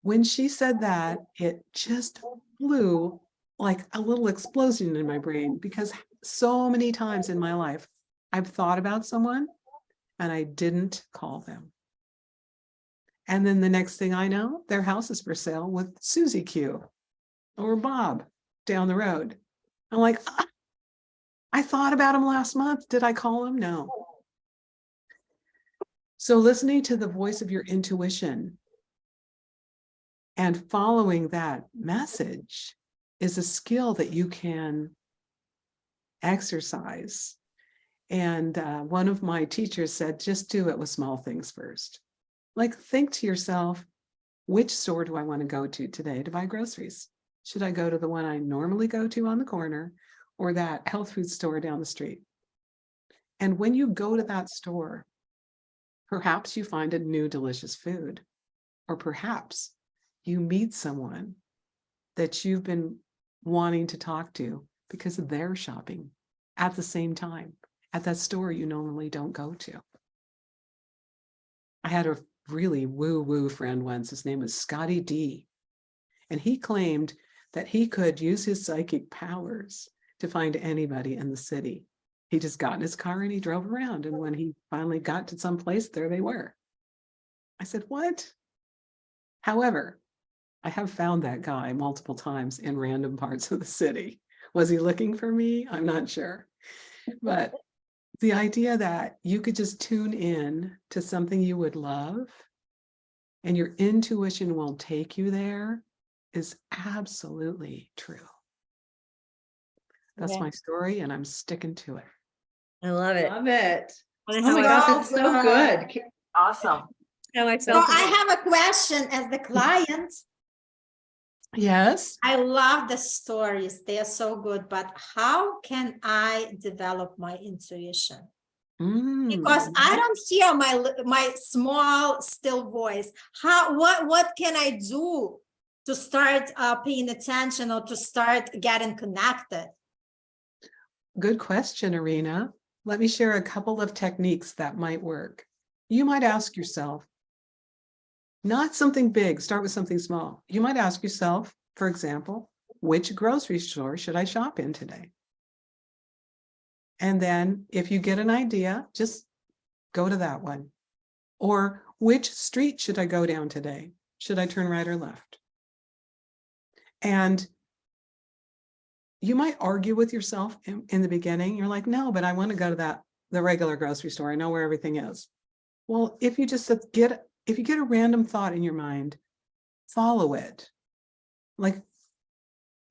Speaker 2: When she said that, it just flew like a little explosion in my brain because so many times in my life, I've thought about someone and I didn't call them. And then the next thing I know, their house is for sale with Susie Q or Bob down the road. I'm like, I thought about him last month. Did I call him? No. So listening to the voice of your intuition and following that message is a skill that you can exercise. And one of my teachers said, just do it with small things first. Like think to yourself, which store do I want to go to today to buy groceries? Should I go to the one I normally go to on the corner or that health food store down the street? And when you go to that store, perhaps you find a new delicious food, or perhaps you meet someone that you've been wanting to talk to because they're shopping at the same time at that store you normally don't go to. I had a really woo-woo friend once. His name was Scotty D. And he claimed that he could use his psychic powers to find anybody in the city. He just got in his car and he drove around. And when he finally got to some place, there they were. I said, what? However, I have found that guy multiple times in random parts of the city. Was he looking for me? I'm not sure. But the idea that you could just tune in to something you would love and your intuition will take you there is absolutely true. That's
Speaker 4: Yeah.
Speaker 2: my story and I'm sticking to it.
Speaker 4: I love it.
Speaker 1: Love it.
Speaker 4: Wanna
Speaker 1: Oh my
Speaker 4: know
Speaker 1: gosh,
Speaker 3: how
Speaker 1: it's so good.
Speaker 5: Awesome.
Speaker 4: how I
Speaker 3: So
Speaker 4: felt
Speaker 3: I
Speaker 4: about
Speaker 3: have a question as the client.
Speaker 2: Yes.
Speaker 3: I love the stories. They are so good, but how can I develop my intuition? Because I don't hear my small still voice. What can I do to start paying attention or to start getting connected?
Speaker 2: Good question, Irina. Let me share a couple of techniques that might work. You might ask yourself, not something big, start with something small. You might ask yourself, for example, which grocery store should I shop in today? And then if you get an idea, just go to that one. Or which street should I go down today? Should I turn right or left? And you might argue with yourself in the beginning. You're like, no, but I want to go to the regular grocery store. I know where everything is. Well, if you just get a random thought in your mind, follow it. Like,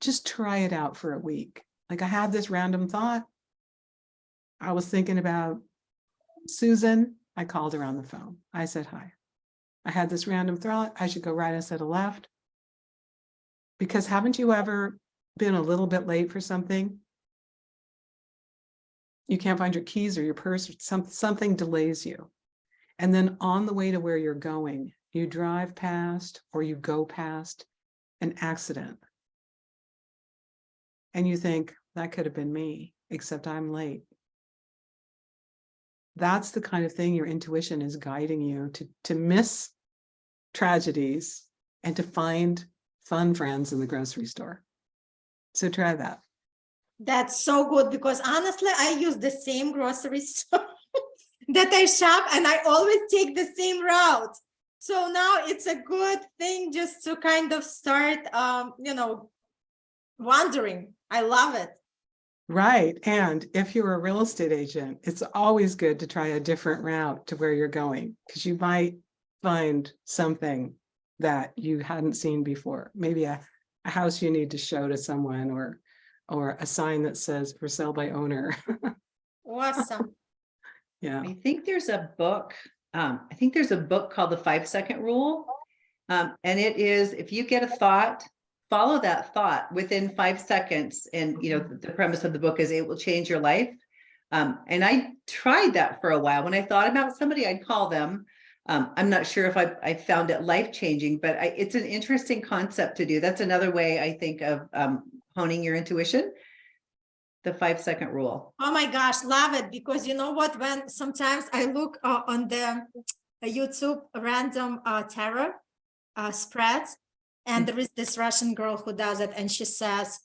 Speaker 2: just try it out for a week. Like I had this random thought. I was thinking about Susan. I called her on the phone. I said, hi. I had this random thought. I should go right instead of left. Because haven't you ever been a little bit late for something? You can't find your keys or your purse, or something delays you. And then on the way to where you're going, you drive past or you go past an accident. And you think, that could have been me, except I'm late. That's the kind of thing your intuition is guiding you to miss tragedies and to find fun friends in the grocery store. So try that.
Speaker 3: That's so good because honestly, I use the same grocery store that I shop and I always take the same route. So now it's a good thing just to kind of start, wandering. I love it.
Speaker 2: Right. And if you're a real estate agent, it's always good to try a different route to where you're going, because you might find something that you hadn't seen before. Maybe a house you need to show to someone, or a sign that says for sale by owner.
Speaker 3: Awesome.
Speaker 2: Yeah.
Speaker 1: I think there's a book. I think there's a book called The 5-Second Rule. And it is, if you get a thought, follow that thought within 5 seconds. And, the premise of the book is it will change your life. And I tried that for a while. When I thought about somebody, I'd call them. I'm not sure if I found it life-changing, but it's an interesting concept to do. That's another way I think of honing your intuition. The 5-second rule.
Speaker 3: Oh my gosh, love it. Because you know what, when sometimes I look on the YouTube random tarot spreads, and there is this Russian girl who does it, and she says,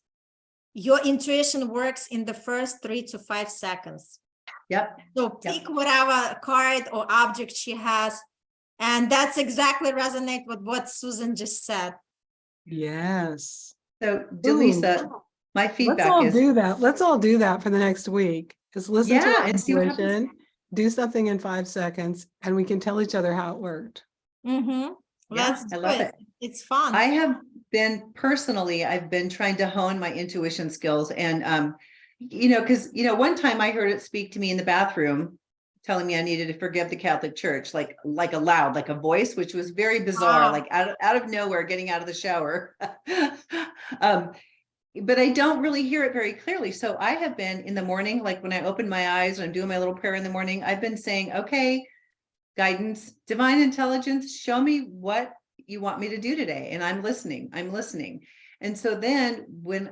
Speaker 3: your intuition works in the first 3 to 5 seconds.
Speaker 1: Yep.
Speaker 3: So pick whatever card or object she has. And that's exactly resonate with what Susan just said.
Speaker 2: Yes.
Speaker 1: So D.Lisa, my
Speaker 2: Let's
Speaker 1: feedback
Speaker 2: all
Speaker 1: is,
Speaker 2: do that. Let's all do that for the next week. Just listen to
Speaker 1: Yeah,
Speaker 2: our
Speaker 1: and see what happens.
Speaker 2: intuition, do something in 5 seconds, and we can tell each other how it worked.
Speaker 3: Mm-hmm.
Speaker 1: Yeah, I love it.
Speaker 3: It's fun.
Speaker 1: I've been trying to hone my intuition skills, and because one time I heard it speak to me in the bathroom, telling me I needed to forgive the Catholic Church, like aloud, like a voice, which was very bizarre,
Speaker 3: Wow.
Speaker 1: like out of nowhere, getting out of the shower. But I don't really hear it very clearly. So I have been in the morning, like when I open my eyes and I'm doing my little prayer in the morning, I've been saying, okay, guidance, divine intelligence, show me what you want me to do today. And I'm listening. And so then when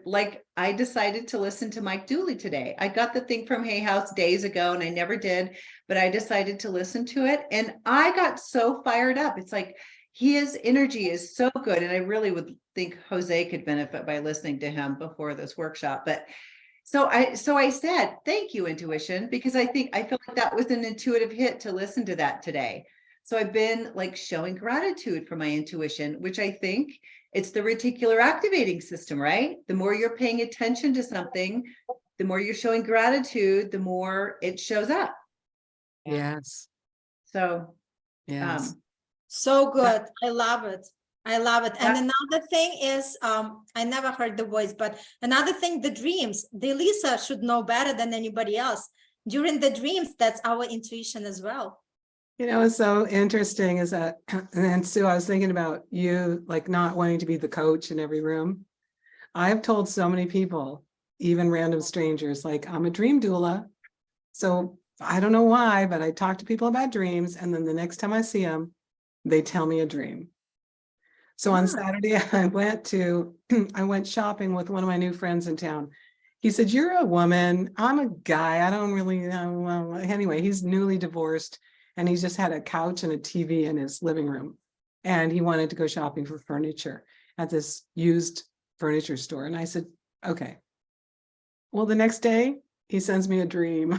Speaker 1: like I decided to listen to Mike Dooley today, I got the thing from Hay House days ago and I never did, but I decided to listen to it. And I got so fired up. It's like, his energy is so good. And I really would think Jose could benefit by listening to him before this workshop. But so I said, thank you, intuition, because I feel like that was an intuitive hit to listen to that today. So I've been like showing gratitude for my intuition, which I think it's the reticular activating system, right? The more you're paying attention to something, the more you're showing gratitude, the more it shows up.
Speaker 2: Yes.
Speaker 1: So,
Speaker 2: Yes.
Speaker 3: So good. I love it. And
Speaker 1: Yeah.
Speaker 3: another thing is, I never heard the voice, but another thing, the dreams. D.Lisa should know better than anybody else. During the dreams, that's our intuition as well.
Speaker 2: What's so interesting is that, and Sue, I was thinking about you, like not wanting to be the coach in every room. I've told so many people, even random strangers, like I'm a dream doula. So I don't know why, but I talk to people about dreams. And then the next time I see them, they tell me a dream. So on Saturday, I went shopping with one of my new friends in town. He said, you're a woman, I'm a guy, I don't really know. Well, anyway, he's newly divorced and he's just had a couch and a TV in his living room. And he wanted to go shopping for furniture at this used furniture store. And I said, okay. Well, the next day he sends me a dream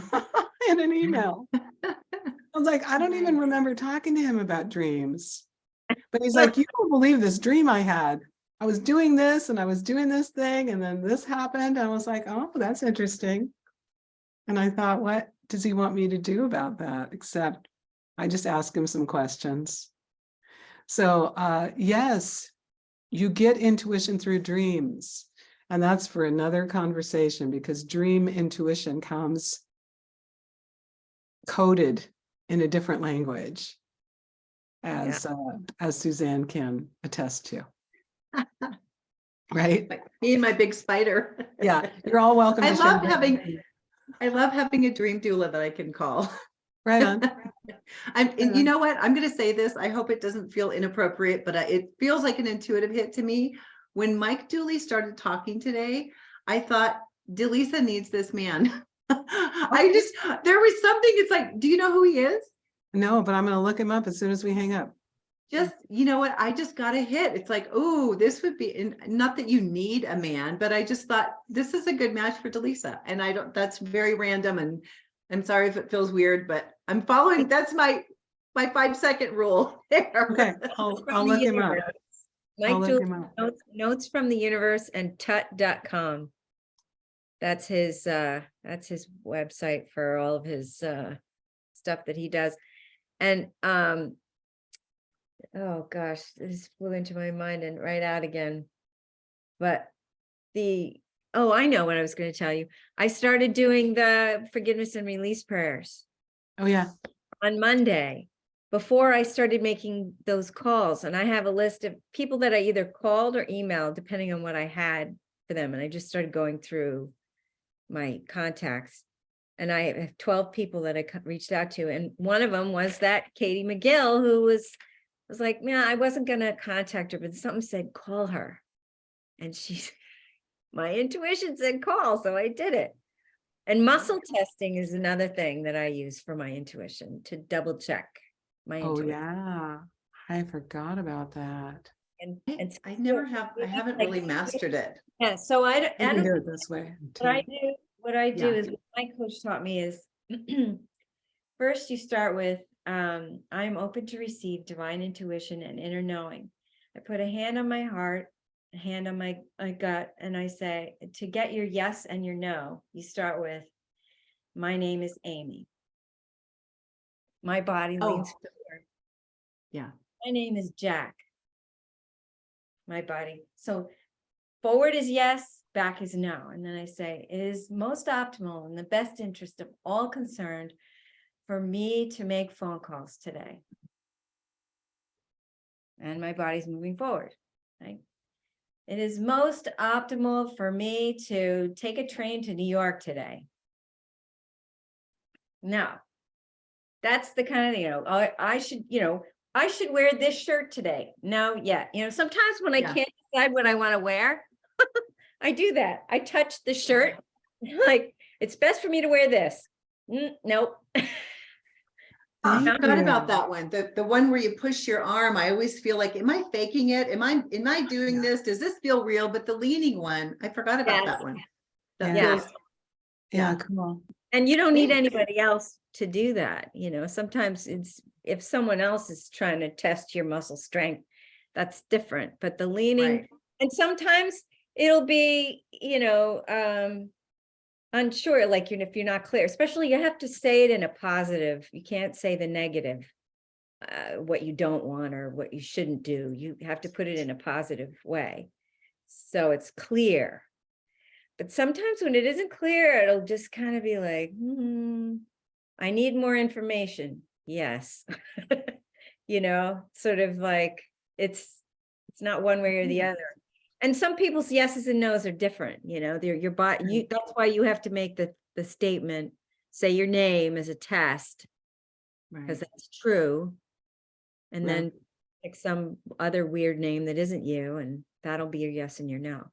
Speaker 2: in an email. I was like, I don't even remember talking to him about dreams. But he's like, you don't believe this dream I had. I was doing this and I was doing this thing and then this happened. I was like, oh, that's interesting. And I thought, what does he want me to do about that? Except I just asked him some questions. So yes, you get intuition through dreams. And that's for another conversation because dream intuition comes coded in a different language, as Suzanne can attest to. Right?
Speaker 1: like me and my big spider.
Speaker 2: Yeah, you're all welcome.
Speaker 1: I
Speaker 2: to
Speaker 1: love
Speaker 2: share
Speaker 1: having a dream doula that I can call.
Speaker 2: Right on.
Speaker 1: And you know what? I'm going to say this. I hope it doesn't feel inappropriate, but it feels like an intuitive hit to me. When Mike Dooley started talking today, I thought, D.Lisa needs this man. There was something, it's like, do you know who he is?
Speaker 2: No, but I'm going to look him up as soon as we hang up.
Speaker 1: just, you know what, I just got a hit. It's like, oh, this would be, and not that you need a man, but I just thought this is a good match for D.Lisa. And I don't, that's very random, and I'm sorry if it feels weird, but I'm following, that's my 5-second rule there.
Speaker 2: Okay,
Speaker 4: From
Speaker 2: I'll
Speaker 4: the
Speaker 2: look him up.
Speaker 4: universe.
Speaker 2: I'll
Speaker 4: Mike
Speaker 2: look
Speaker 4: Jules,
Speaker 2: him up.
Speaker 4: notes from the universe and tut.com. That's his website for all of his stuff that he does. And oh gosh, this flew into my mind and right out again. But I know what I was going to tell you. I started doing the forgiveness and release prayers
Speaker 2: Oh, yeah.
Speaker 4: on Monday before I started making those calls. And I have a list of people that I either called or emailed, depending on what I had for them. And I just started going through my contacts. And I have 12 people that I reached out to. And one of them was that Katie McGill, who was like, yeah, I wasn't going to contact her, but something said, call her. And my intuition said call, so I did it. And muscle testing is another thing that I use for my intuition, to double check my
Speaker 2: Oh,
Speaker 4: intuition.
Speaker 2: yeah. I forgot about that.
Speaker 4: And
Speaker 1: I haven't really mastered it.
Speaker 4: Yeah, so I
Speaker 2: You can
Speaker 4: don't
Speaker 2: do it this way.
Speaker 4: what I do
Speaker 1: Yeah.
Speaker 4: is what my coach taught me is first you start with I'm open to receive divine intuition and inner knowing. I put a hand on my heart, a hand on my gut, and I say, to get your yes and your no, you start with, my name is Amy. My body leans forward.
Speaker 1: Yeah.
Speaker 4: My name is Jack. My body. So forward is yes, back is no. And then I say, it is most optimal in the best interest of all concerned for me to make phone calls today. And my body's moving forward. Right? It is most optimal for me to take a train to New York today. Now, that's the kind of, I should wear this shirt today. No, yeah. Sometimes when I can't decide what I want to wear, I do that. I touch the shirt, like, it's best for me to wear this. Nope.
Speaker 1: I
Speaker 2: Thank
Speaker 1: forgot about
Speaker 2: you.
Speaker 1: that one. The one where you push your arm. I always feel like, am I faking it? Am I doing this? Does this feel real? But the leaning one, I forgot about that one. That
Speaker 2: Yeah.
Speaker 1: feels,
Speaker 2: Yeah, cool.
Speaker 4: And you don't need
Speaker 1: Thanks.
Speaker 4: anybody else to do that. Sometimes it's, if someone else is trying to test your muscle strength, that's different. But the leaning,
Speaker 1: right.
Speaker 4: and sometimes it'll be, unsure, like, if you're not clear, especially you have to say it in a positive. You can't say the negative, what you don't want or what you shouldn't do. You have to put it in a positive way, so it's clear. But sometimes when it isn't clear, it'll just kind of be like, I need more information. Yes. Sort of like it's not one way or the other. And some people's yeses and nos are different, they're your body. That's why you have to make the statement, say your name as a test, because that's true. And
Speaker 1: Right.
Speaker 4: then pick some other weird name that isn't you, and that'll be your yes and your no.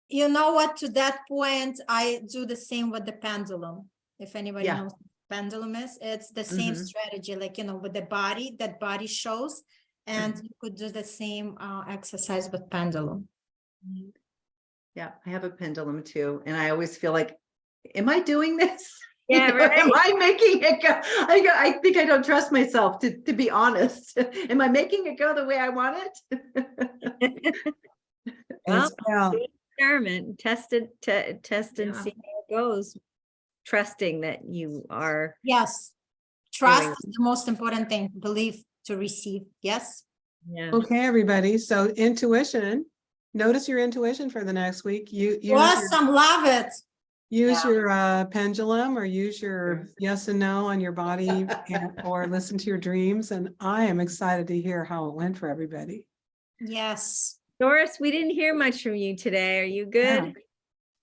Speaker 3: You know what, to that point, I do the same with the pendulum. If anybody knows what pendulum is, it's the same strategy, like, with the body, that body shows, and you could do the same exercise with pendulum.
Speaker 1: Yeah, I have a pendulum too. And I always feel like, am I doing this?
Speaker 4: Yeah, right.
Speaker 1: Am I making it go? I think I don't trust myself, to be honest. Am I making it go the way I want it?
Speaker 4: Well, experiment, test and see how it goes, trusting that you are.
Speaker 3: Yes, trust is the most important thing. Believe to receive. Yes.
Speaker 4: Yeah.
Speaker 2: Okay, everybody. So intuition, notice your intuition for the next week.
Speaker 3: Awesome, love it.
Speaker 2: Use your pendulum, or use your yes and no on your body, or listen to your dreams. And I am excited to hear how it went for everybody.
Speaker 3: Yes.
Speaker 4: Doris, we didn't hear much from you today. Are you good?
Speaker 2: Yeah.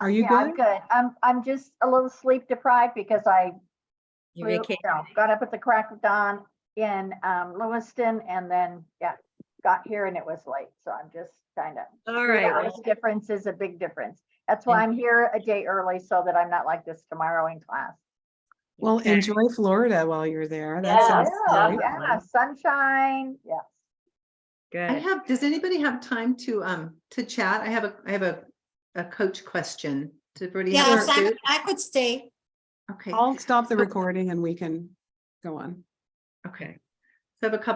Speaker 2: Are you
Speaker 7: Yeah,
Speaker 2: good?
Speaker 7: I'm good. I'm just a little sleep deprived because I
Speaker 4: You
Speaker 7: got up at the crack of dawn in Lewiston, and then got here and it was late. So I'm just kind of,
Speaker 4: all right.
Speaker 7: hours difference is a big difference. That's why I'm here a day early, so that I'm not like this tomorrow in class.
Speaker 2: Well,
Speaker 4: Okay.
Speaker 2: enjoy Florida while you're there. That
Speaker 5: Yes,
Speaker 2: sounds
Speaker 7: Yeah,
Speaker 2: great.
Speaker 7: yeah, sunshine, yes.
Speaker 4: Good.
Speaker 1: does anybody have time to chat? I have a coach question. Does everybody have
Speaker 3: Yes,
Speaker 1: time to?
Speaker 3: I could stay.
Speaker 1: Okay,
Speaker 2: I'll stop the
Speaker 1: So-
Speaker 2: recording and we can go on.
Speaker 1: okay. So I have a couple